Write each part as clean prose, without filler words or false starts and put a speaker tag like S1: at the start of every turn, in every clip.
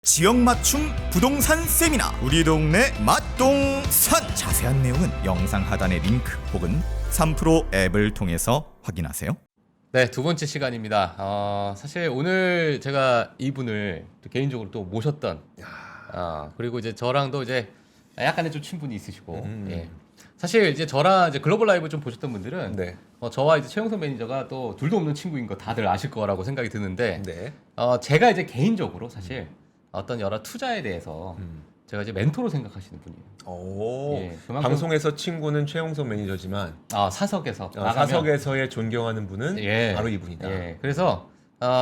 S1: 지역 맞춤 부동산 세미나 우리 동네 맛동산 자세한 내용은 영상 하단의 링크 혹은 3프로 앱을 통해서 확인하세요.
S2: 네, 두 번째 시간입니다. 사실 오늘 제가 이분을 또 개인적으로 또 모셨던, 그리고 이제 저랑도 이제 약간의 좀 친분이 있으시고, 예. 사실 이제 저랑 이제 글로벌 라이브 좀 보셨던 분들은,
S3: 네.
S2: 저와 이제 최영선 매니저가 또 둘도 없는 친구인 거 다들 아실 거라고 생각이 드는데,
S3: 네.
S2: 제가 이제 개인적으로 사실 어떤 여러 투자에 대해서 제가 이제 멘토로 생각하시는 분이에요.
S3: 오.
S2: 예, 그만큼-
S3: 방송에서 친구는 최홍석 매니저지만
S2: 사석에서 나가면-
S3: 사석에서의 존경하는 분은
S2: 예.
S3: 바로 이분이다.
S2: 예, 그래서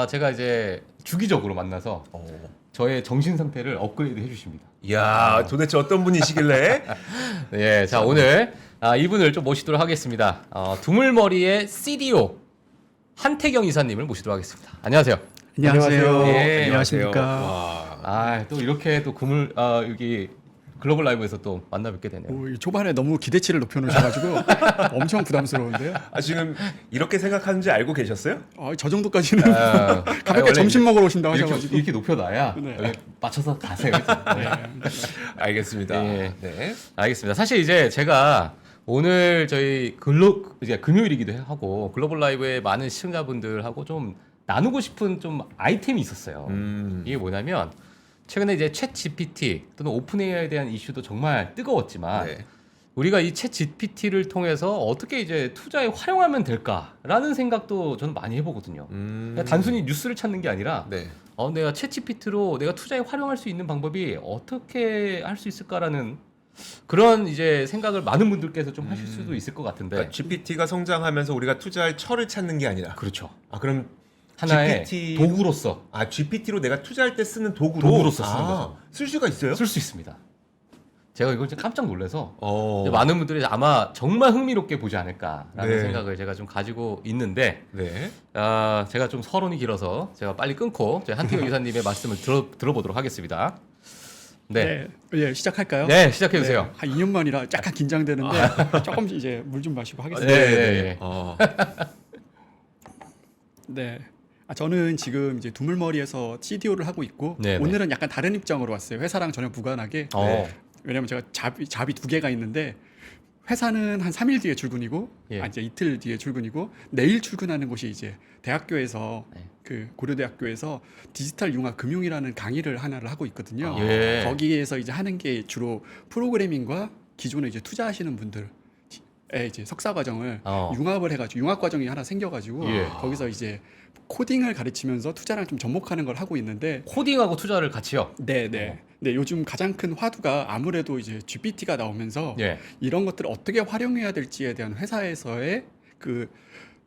S2: 제가 이제 주기적으로 만나서 저의 정신 상태를 업그레이드 해주십니다.
S3: 이야, 도대체 어떤 분이시길래?
S2: 예, 자 오늘 이분을 좀 모시도록 하겠습니다. 두물머리의 CDO 한태경 이사님을 모시도록 하겠습니다. 안녕하세요.
S4: 안녕하세요.
S2: 예,
S4: 안녕하십니까.
S3: 와.
S2: 또 이렇게 또 여기 글로벌 라이브에서 또 만나 뵙게 되네요.
S4: 이 초반에 너무 기대치를 높여놓으셔가지고 엄청 부담스러운데요.
S3: 지금 이렇게 생각하는지 알고 계셨어요?
S4: 저 정도까지는
S2: 아,
S4: 가볍게
S2: 원래
S4: 점심 먹으러 오신다고
S2: 이렇게,
S4: 하셔가지고.
S2: 이렇게 높여놔야
S4: 네.
S2: 여기 맞춰서 가세요. 네.
S3: 알겠습니다.
S2: 예.
S3: 네.
S2: 알겠습니다. 사실 이제 제가 오늘 저희 이제 금요일이기도 하고 글로벌 라이브의 많은 시청자분들하고 좀 나누고 싶은 좀 아이템이 있었어요. 이게 뭐냐면 최근에 이제 챗 GPT 또는 오픈 AI에 대한 이슈도 정말 뜨거웠지만
S3: 네.
S2: 우리가 이 챗 GPT를 통해서 어떻게 이제 투자에 활용하면 될까라는 생각도 저는 많이 해보거든요. 그러니까 단순히 뉴스를 찾는 게 아니라
S3: 네.
S2: 내가 챗 GPT로 내가 투자에 활용할 수 있는 방법이 어떻게 할 수 있을까라는 그런 이제 생각을 많은 분들께서 좀 하실 수도 있을 것 같은데.
S3: 그러니까 GPT가 성장하면서 우리가 투자할 철을 찾는 게 아니라.
S2: 그렇죠.
S3: 그럼
S2: 하나의
S3: GPT
S2: 도구로서
S3: GPT로 내가 투자할 때 쓰는 도구로서
S2: 쓰는 거죠.
S3: 쓸 수가 있어요?
S2: 쓸 수 있습니다. 제가 이걸 진짜 깜짝 놀라서
S3: 어.
S2: 이제 많은 분들이 아마 정말 흥미롭게 보지 않을까라는
S3: 네.
S2: 생각을 제가 좀 가지고 있는데
S3: 네.
S2: 제가 좀 서론이 길어서 제가 빨리 끊고 저희 한태경 이사님의 말씀을 들어보도록 하겠습니다. 네,
S4: 예, 시작할까요?
S2: 네 시작해 주세요.
S4: 한 2년 만이라 약간 긴장되는데 조금 이제 물 좀 마시고 하겠습니다.
S2: 네.
S4: 네. 저는 지금 이제 두물머리에서 CDO를 하고 있고
S2: 네네.
S4: 오늘은 약간 다른 입장으로 왔어요. 회사랑 전혀 무관하게. 왜냐면 제가 잡이 두 개가 있는데 회사는 한 3일 뒤에 출근이고
S2: 예.
S4: 이제 이틀 뒤에 출근이고 내일 출근하는 곳이 이제 대학교에서
S2: 네.
S4: 그 고려대학교에서 디지털 융합 금융이라는 강의를 하나를 하고 있거든요.
S2: 예.
S4: 거기에서 이제 하는 게 주로 프로그래밍과 기존에 이제 투자하시는 분들의 이제 석사 과정을 융합을 해가지고 융합 과정이 하나 생겨가지고
S2: 예.
S4: 거기서 이제 코딩을 가르치면서 투자랑 좀 접목하는 걸 하고 있는데
S2: 코딩하고 투자를 같이요.
S4: 네, 요즘 가장 큰 화두가 아무래도 이제 GPT가 나오면서
S2: 예.
S4: 이런 것들을 어떻게 활용해야 될지에 대한 회사에서의 그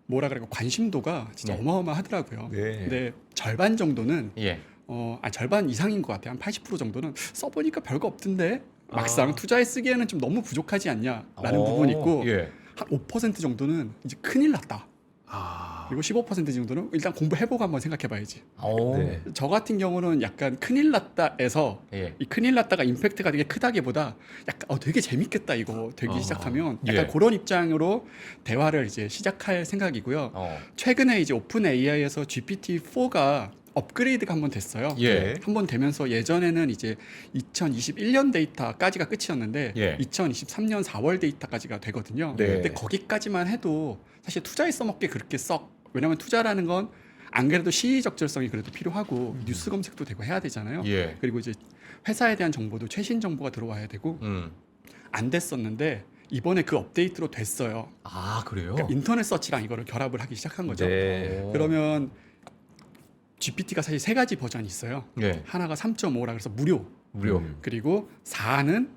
S4: 뭐라 그럴까 관심도가 진짜
S2: 네.
S4: 어마어마하더라고요.
S3: 네.
S4: 근데 절반 정도는
S2: 예.
S4: 절반 이상인 것 같아요. 한 80% 정도는 써보니까 별거 없던데 막상 투자에 쓰기에는 좀 너무 부족하지 않냐라는 부분이 있고
S2: 예.
S4: 한 5% 정도는 이제 큰일 났다. 그리고 15% 정도는 일단 공부해보고 한번 생각해봐야지.
S3: 네.
S4: 저 같은 경우는 약간 큰일 났다에서
S2: 예.
S4: 이 큰일 났다가 임팩트가 되게 크다기보다 약간 되게 재밌겠다 이거 되기 시작하면 약간
S2: 예.
S4: 그런 입장으로 대화를 이제 시작할 생각이고요. 최근에 이제 오픈 AI에서 GPT-4가 업그레이드가 한번 됐어요.
S2: 예.
S4: 한번 되면서 예전에는 이제 2021년 데이터까지가 끝이었는데
S2: 예.
S4: 2023년 4월 데이터까지가 되거든요.
S3: 네.
S4: 근데 거기까지만 해도 사실 투자에 써먹기 그렇게 왜냐면 투자라는 건 안 그래도 시의적절성이 그래도 필요하고 뉴스 검색도 되고 해야 되잖아요.
S2: 예.
S4: 그리고 이제 회사에 대한 정보도 최신 정보가 들어와야 되고 안 됐었는데 이번에 그 업데이트로 됐어요.
S2: 그래요?
S4: 그러니까 인터넷 서치랑 이거를 결합을 하기 시작한 거죠.
S3: 네.
S4: 그러면 GPT가 사실 세 가지 버전이 있어요.
S2: 예.
S4: 하나가 3.5라 그래서 무료.
S2: 무료.
S4: 그리고 4는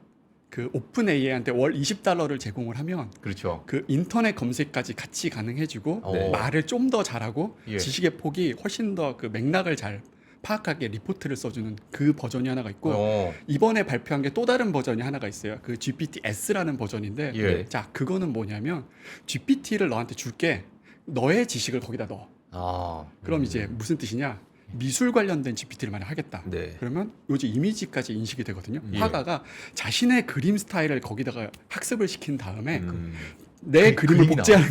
S4: 그 오픈 AI한테 월 $20를 제공을 하면
S2: 그렇죠.
S4: 그 인터넷 검색까지 같이 가능해지고
S2: 네.
S4: 말을 좀 더 잘하고
S2: 예.
S4: 지식의 폭이 훨씬 더 그 맥락을 잘 파악하게 리포트를 써주는 그 버전이 하나가 있고 이번에 발표한 게 또 다른 버전이 하나가 있어요. 그 GPT-S라는 버전인데
S2: 예.
S4: 자 그거는 뭐냐면 GPT를 너한테 줄게 너의 지식을 거기다 넣어. 그럼 이제 무슨 뜻이냐? 미술 관련된 GPT를 만약 하겠다.
S3: 네.
S4: 그러면 요즘 이미지까지 인식이 되거든요.
S2: 예.
S4: 화가가 자신의 그림 스타일을 거기다가 학습을 시킨 다음에
S3: 음.
S4: 내 그림을
S2: 그림이
S4: 복제하는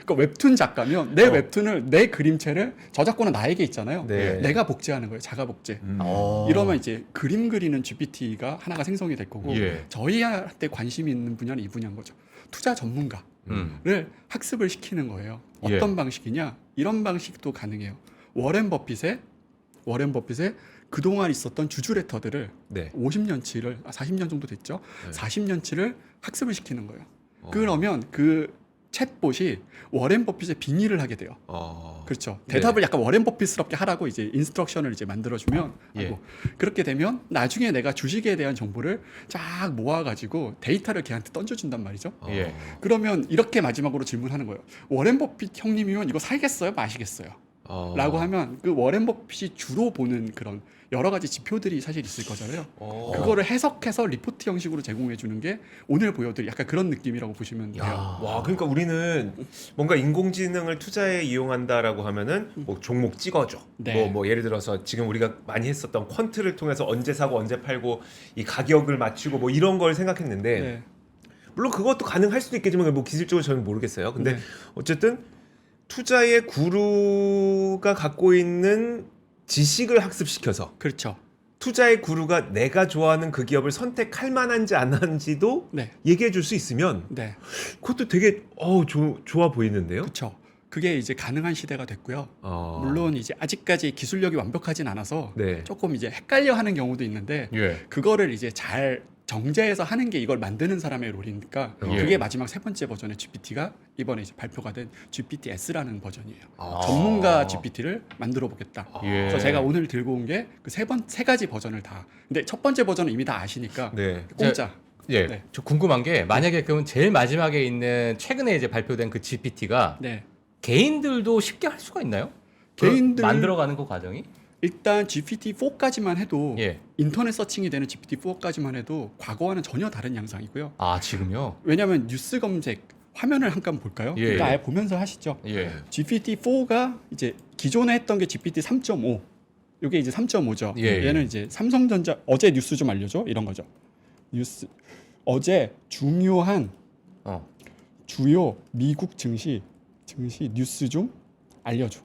S4: 그러니까 웹툰 작가면 내 웹툰을 내 그림체를 저작권은 나에게 있잖아요.
S3: 네.
S4: 내가 복제하는 거예요. 자가 복제.
S2: 어.
S4: 이러면 이제 그림 그리는 GPT가 하나가 생성이 될 거고
S2: 예.
S4: 저희한테 관심이 있는 분야는 이 분야인 거죠. 투자 전문가를 학습을 시키는 거예요. 어떤
S2: 예.
S4: 방식이냐? 이런 방식도 가능해요. 워렌 버핏의 그동안 있었던 주주 레터들을
S3: 네.
S4: 50년치를 40년 정도 됐죠.
S3: 네.
S4: 40년치를 학습을 시키는 거예요. 그러면 그 챗봇이 워렌 버핏의 빙의를 하게 돼요. 그렇죠.
S3: 네.
S4: 대답을 약간 워렌 버핏스럽게 하라고 이제 인스트럭션을 이제 만들어주면
S2: 예.
S4: 그렇게 되면 나중에 내가 주식에 대한 정보를 쫙 모아가지고 데이터를 걔한테 던져준단 말이죠.
S2: 예.
S4: 그러면 이렇게 마지막으로 질문하는 거예요. 워렌 버핏 형님이면 이거 사겠어요? 마시겠어요? 라고 하면 그 워렌 버핏이 주로 보는 그런 여러 가지 지표들이 사실 있을 거잖아요. 그거를 해석해서 리포트 형식으로 제공해 주는 게 오늘 보여드릴 약간 그런 느낌이라고 보시면 돼요.
S3: 와, 그러니까 우리는 뭔가 인공지능을 투자에 이용한다라고 하면은 뭐 종목 찍어줘.
S4: 네.
S3: 뭐 예를 들어서 지금 우리가 많이 했었던 퀀트를 통해서 언제 사고 언제 팔고 이 가격을 맞추고 뭐 이런 걸 생각했는데
S4: 네.
S3: 물론 그것도 가능할 수도 있겠지만 뭐 기술적으로 저는 모르겠어요. 근데
S4: 네.
S3: 어쨌든 투자의 구루가 갖고 있는 지식을 학습시켜서
S4: 그렇죠.
S3: 투자의 구루가 내가 좋아하는 그 기업을 선택할 만한지 안 한지도
S4: 네.
S3: 얘기해 줄 수 있으면
S4: 네.
S3: 그것도 되게 좋아 보이는데요.
S4: 그렇죠. 그게 이제 가능한 시대가 됐고요.
S3: 어.
S4: 물론 이제 아직까지 기술력이 완벽하진 않아서
S3: 네.
S4: 조금 이제 헷갈려 하는 경우도 있는데
S2: 예.
S4: 그거를 이제 잘 정제해서 하는 게 이걸 만드는 사람의 롤이니까
S2: 예.
S4: 그게 마지막 세 번째 버전의 GPT가 이번에 이제 발표가 된 GPT-S라는 버전이에요.
S3: 아.
S4: 전문가 GPT를 만들어 보겠다.
S2: 예.
S4: 그래서 제가 오늘 들고 온 게 그 세 가지 버전을 다. 근데 첫 번째 버전은 이미 다 아시니까
S3: 네.
S4: 공짜.
S2: 예.
S4: 네.
S2: 저 궁금한 게 만약에 그럼 제일 마지막에 있는 최근에 이제 발표된 그 GPT가
S4: 네.
S2: 개인들도 쉽게 할 수가 있나요?
S4: 개인들-
S2: 만들어가는 그 과정이?
S4: 일단 GPT-4까지만 해도
S2: 예.
S4: 인터넷 서칭이 되는 GPT-4까지만 해도 과거와는 전혀 다른 양상이고요.
S2: 아 지금요?
S4: 왜냐하면 뉴스 검색 화면을 잠깐 볼까요?
S2: 예.
S4: 일단 아예 보면서 하시죠.
S2: 예.
S4: GPT-4가 이제 기존에 했던 게 GPT 3.5. 이게 이제 3.5죠.
S2: 예,
S4: 얘는 이제 삼성전자 어제 뉴스 좀 알려줘 이런 거죠. 뉴스 어제 중요한
S2: 어.
S4: 주요 미국 증시 뉴스 좀 알려줘.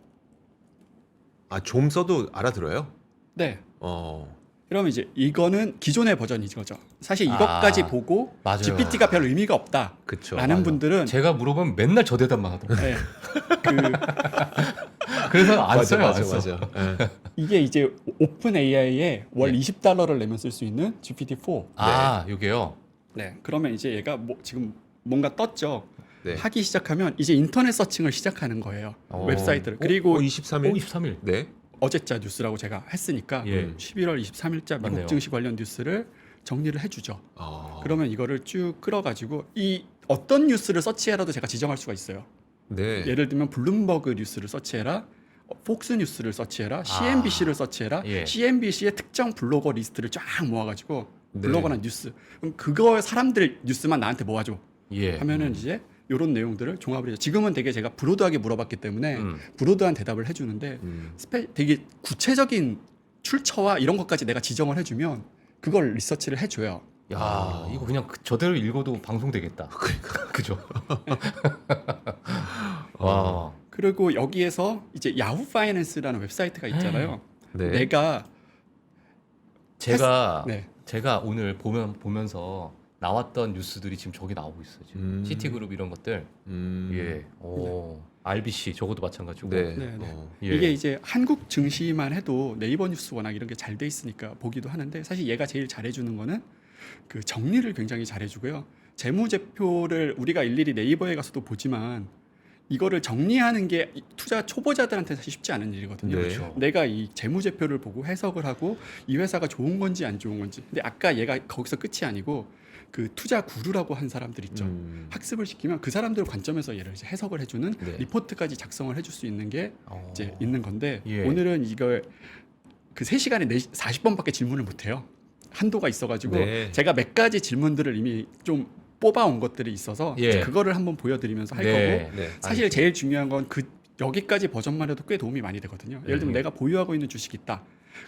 S3: 좀 써도 알아들어요?
S4: 네.
S3: 어.
S4: 그러면 이제 이거는 기존의 버전이죠. 거죠. 사실 이것까지 보고
S2: 맞아요.
S4: GPT가 별 의미가 없다라는
S3: 그쵸.
S4: 분들은
S2: 제가 물어보면 맨날 저 대답만 하더라고요.
S4: 네. 그
S2: 그래서 안 써요. 안
S3: 맞아,
S2: 써.
S3: 맞아. 예.
S4: 이게 이제 오픈 AI에 월
S2: 예.
S4: $20를 내면 쓸 수 있는 GPT-4.
S2: 아 요게요.
S4: 네. 그러면 이제 얘가 지금 뭔가 떴죠.
S3: 네.
S4: 하기 시작하면 이제 인터넷 서칭을 시작하는 거예요.
S2: 어.
S4: 웹사이트를. 그리고
S3: 23일.
S2: 23일.
S3: 네.
S4: 어제자 뉴스라고 제가 했으니까
S2: 예.
S4: 11월 23일자 미국
S2: 맞네요.
S4: 증시 관련 뉴스를 정리를 해주죠.
S3: 어.
S4: 그러면 이거를 쭉 끌어가지고 이 어떤 뉴스를 서치해라도 제가 지정할 수가 있어요.
S3: 네.
S4: 예를 들면 블룸버그 뉴스를 서치해라, 폭스 뉴스를 서치해라, CNBC를 서치해라.
S2: 예.
S4: CNBC의 특정 블로거 리스트를 쫙 모아가지고
S3: 네.
S4: 블로거나 뉴스. 그럼 그거 사람들 뉴스만 나한테 모아줘.
S2: 예.
S4: 하면은 이제 이런 내용들을 종합을 해서 지금은 되게 제가 브로드하게 물어봤기 때문에 브로드한 대답을 해주는데 되게 구체적인 출처와 이런 것까지 내가 지정을 해주면 그걸 리서치를 해줘요.
S2: 야 이거 그냥 저대로 읽어도 방송되겠다. 그러니까 그죠. 와.
S4: 그리고 여기에서 이제 야후 파이낸스라는 웹사이트가 있잖아요.
S3: 네.
S4: 내가
S2: 제가
S4: 네.
S2: 오늘 보면서 나왔던 뉴스들이 지금 저기 나오고 있어요. 지금 시티그룹 이런 것들. 예. 오. RBC 저것도 마찬가지고.
S3: 네.
S4: 네, 네.
S2: 예.
S4: 이게 이제 한국 증시만 해도 네이버 뉴스 워낙 이런 게 잘 돼 있으니까 보기도 하는데 사실 얘가 제일 잘해주는 거는 그 정리를 굉장히 잘해주고요. 재무제표를 우리가 일일이 네이버에 가서도 보지만 이거를 정리하는 게 투자 초보자들한테 사실 쉽지 않은 일이거든요.
S3: 네.
S2: 그렇죠.
S4: 내가 이 재무제표를 보고 해석을 하고 이 회사가 좋은 건지 안 좋은 건지. 근데 아까 얘가 거기서 끝이 아니고 그 투자 구루라고 한 사람들 있죠. 학습을 시키면 그 사람들 관점에서 얘를 이제 해석을 해주는
S3: 네.
S4: 리포트까지 작성을 해줄 수 있는 게
S2: 어.
S4: 이제 있는 건데
S2: 예.
S4: 오늘은 이걸 그 3시간에 40번밖에 질문을 못해요. 한도가 있어가지고
S3: 네.
S4: 제가 몇 가지 질문들을 이미 좀 뽑아온 것들이 있어서
S2: 예.
S4: 이제 그거를 한번 보여드리면서 할
S2: 네.
S4: 거고
S3: 네.
S4: 사실 제일 중요한 건 여기까지 버전만 해도 꽤 도움이 많이 되거든요. 예를 들면
S2: 네.
S4: 내가 보유하고 있는 주식이 있다.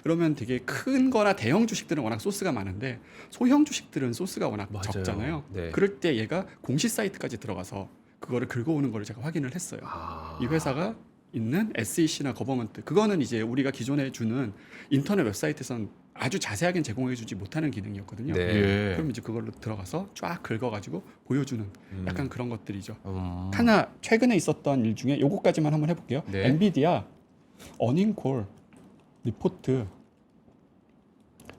S4: 그러면 되게 큰 거나 대형 주식들은 워낙 소스가 많은데 소형 주식들은 소스가 워낙
S3: 맞아요.
S4: 적잖아요.
S3: 네.
S4: 그럴 때 얘가 공시 사이트까지 들어가서 그거를 긁어오는 거를 제가 확인을 했어요.
S3: 아.
S4: 이 회사가 있는 SEC나 거버먼트 그거는 이제 우리가 기존에 주는 인터넷 웹사이트에선 아주 자세하게 제공해주지 못하는 기능이었거든요.
S3: 네.
S2: 예.
S4: 그럼 이제 그걸로 들어가서 쫙 긁어가지고 보여주는 약간 그런 것들이죠.
S2: 음.
S4: 하나 최근에 있었던 일 중에 요거까지만 한번 해볼게요.
S2: 네.
S4: 엔비디아 어닝콜 리포트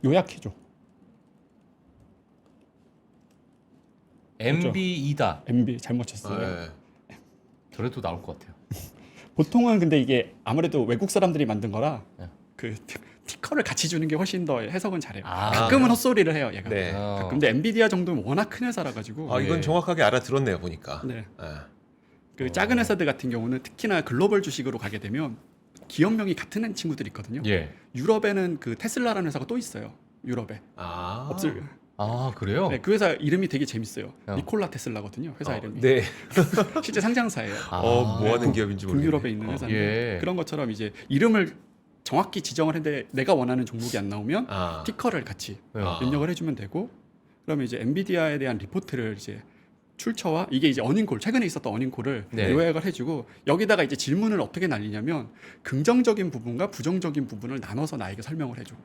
S4: 요약해줘.
S2: MB이다.
S4: MB 잘못 쳤어요.
S3: 네.
S2: 저래도 나올 것 같아요.
S4: 보통은 근데 이게 아무래도 외국 사람들이 만든 거라
S2: 네.
S4: 그 티커를 같이 주는 게 훨씬 더 해석은 잘해요.
S2: 아,
S4: 가끔은 헛소리를 해요, 얘가.
S3: 네.
S2: 어.
S4: 근데 엔비디아 정도는 워낙 큰 회사라 가지고
S3: 아, 이건
S2: 예.
S3: 정확하게 알아들었네요, 보니까.
S4: 네.
S3: 아.
S4: 그 작은 회사들 같은 경우는 특히나 글로벌 주식으로 가게 되면 기업명이 같은 친구들이 있거든요.
S2: 예.
S4: 유럽에는 그 테슬라라는 회사가 또 있어요. 유럽에.
S3: 아.
S4: 없을.
S2: 아 그래요?
S4: 네, 그 회사 이름이 되게 재밌어요.
S2: 어.
S4: 니콜라 테슬라거든요. 회사 이름이.
S3: 네.
S4: 실제 상장사예요.
S2: 아,
S3: 뭐 하는 기업인지 모르겠네.
S4: 북유럽에 있는 회사인데
S2: 예.
S4: 그런 것처럼 이제 이름을 정확히 지정을 했는데 내가 원하는 종목이 안 나오면
S3: 아.
S4: 티커를 같이
S3: 아.
S4: 입력을 해주면 되고 그러면 이제 엔비디아에 대한 리포트를 이제 출처와 이게 이제 어닝콜 최근에 있었던 어닝콜을
S2: 네.
S4: 요약을 해주고 여기다가 이제 질문을 어떻게 날리냐면 긍정적인 부분과 부정적인 부분을 나눠서 나에게 설명을 해줘.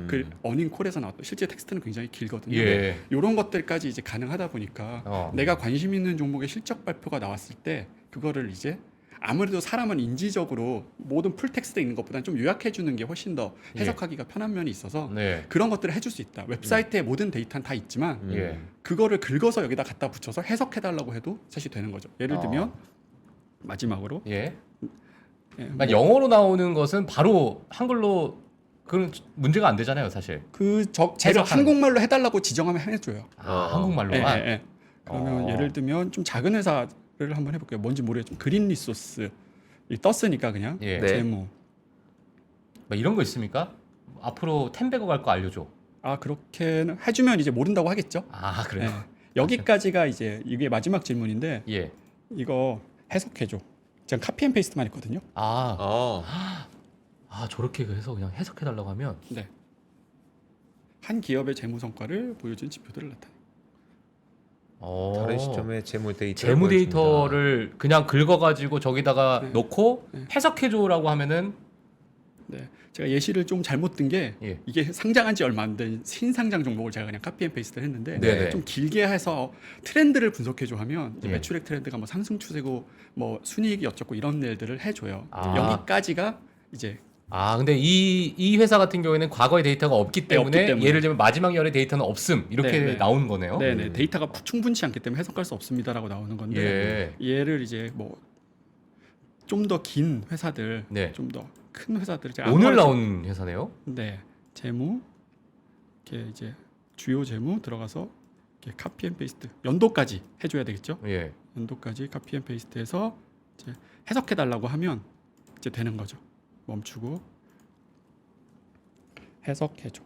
S4: 그 어닝콜에서 나왔던 실제 텍스트는 굉장히 길거든요.
S2: 예.
S4: 이런 것들까지 이제 가능하다 보니까
S2: 어.
S4: 내가 관심 있는 종목의 실적 발표가 나왔을 때 그거를 이제 아무래도 사람은 인지적으로 모든 풀 텍스트에 있는 것보다는 좀 요약해 주는 게 훨씬 더 해석하기가 편한 면이 있어서
S2: 네.
S4: 그런 것들을 해줄 수 있다. 웹사이트에 모든 데이터는 다 있지만
S2: 예.
S4: 그거를 긁어서 여기다 갖다 붙여서 해석해 달라고 해도 사실 되는 거죠. 예를
S2: 어.
S4: 들면 마지막으로
S2: 예.
S4: 예,
S2: 그러니까 영어로 나오는 것은 바로 한글로 그런 문제가 안 되잖아요, 사실.
S4: 제가
S2: 해석하는
S4: 한국말로 해달라고 지정하면 해줘요.
S2: 아,
S3: 어.
S2: 한국말로만.
S4: 예, 예, 예. 그러면
S2: 어.
S4: 예를 들면 좀 작은 회사를 한번 해볼게요. 뭔지 모르겠지만 그린 리소스 떴으니까 그냥
S2: 예.
S3: 네.
S4: 재무.
S2: 뭐 이런 거 있습니까? 앞으로 템베거 갈 거 알려줘.
S4: 아 그렇게 해주면 이제 모른다고 하겠죠.
S2: 아 그래요?
S4: 예. 여기까지가 이제 이게 마지막 질문인데
S2: 예.
S4: 이거 해석해줘. 제가 카피 앤 페이스트만 했거든요.
S2: 아,
S3: 어.
S2: 아 저렇게 해서 그냥 해석해 달라고 하면
S4: 네. 한 기업의 재무 성과를 보여준 지표들을 나타내.
S3: 다른 시점의 재무 데이터.
S2: 재무 데이터를 그냥 긁어가지고 저기다가
S4: 네.
S2: 놓고
S4: 네.
S2: 해석해줘라고 하면은
S4: 네. 제가 예시를 좀 잘못 든 게
S2: 예.
S4: 이게 상장한 지 얼마 안 된 신상장 종목을 제가 그냥 카피 앤 페이스트를 했는데
S2: 네네.
S4: 좀 길게 해서 트렌드를 분석해줘 하면 이제
S2: 예.
S4: 매출액 트렌드가 뭐 상승 추세고 뭐 순이익이 어쩌고 이런 일들을 해줘요.
S2: 아.
S4: 여기까지가 이제
S2: 아 근데 이 회사 같은 경우에는 과거의 데이터가 없기
S4: 네, 없기
S2: 때문에,
S4: 때문에.
S2: 예를 들면 마지막 열의 데이터는 없음 이렇게
S4: 네, 네.
S2: 나오는 거네요.
S4: 네네 데이터가 충분치 않기 때문에 해석할 수 없습니다라고 나오는 건데
S2: 예.
S4: 얘를 이제 뭐 좀 더 긴 회사들,
S2: 네.
S4: 좀 더 큰 회사들 제가
S2: 오늘
S4: 아무래도-
S2: 나온 회사네요.
S4: 네 재무 이렇게 이제 주요 재무 들어가서 이렇게 카피 앤 페이스트 연도까지 해줘야 되겠죠.
S2: 예.
S4: 연도까지 카피 앤 페이스트해서 이제 해석해 달라고 하면 이제 되는 거죠. 멈추고 해석해줘.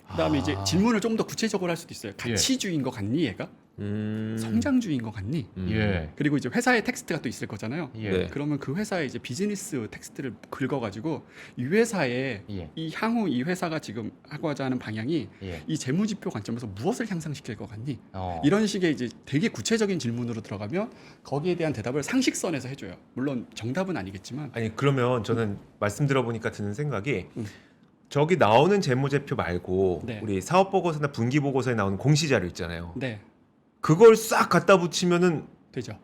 S4: 그다음에 이제 질문을 좀 더 구체적으로 할 수도 있어요. 가치주의인 것 같니 얘가? 성장주의인 것 같니?
S2: 예.
S4: 그리고 이제 회사의 텍스트가 또 있을 거잖아요.
S2: 예.
S3: 네.
S4: 그러면 그 회사의 이제 비즈니스 텍스트를 긁어가지고 이 회사의
S2: 예.
S4: 이 향후 이 회사가 지금 하고자 하는 방향이
S2: 예.
S4: 이 재무지표 관점에서 무엇을 향상시킬 것 같니?
S2: 어.
S4: 이런 식의 이제 되게 구체적인 질문으로 들어가면 거기에 대한 대답을 상식선에서 해줘요. 물론 정답은 아니겠지만
S3: 아니 그러면 저는 말씀 들어보니까 드는 생각이
S4: 음.
S3: 저기 나오는 재무제표 말고
S4: 네.
S3: 우리 사업 보고서나 분기 보고서에 나오는 공시 자료 있잖아요.
S4: 네
S3: 그걸 싹 갖다 붙이면은
S4: 되죠.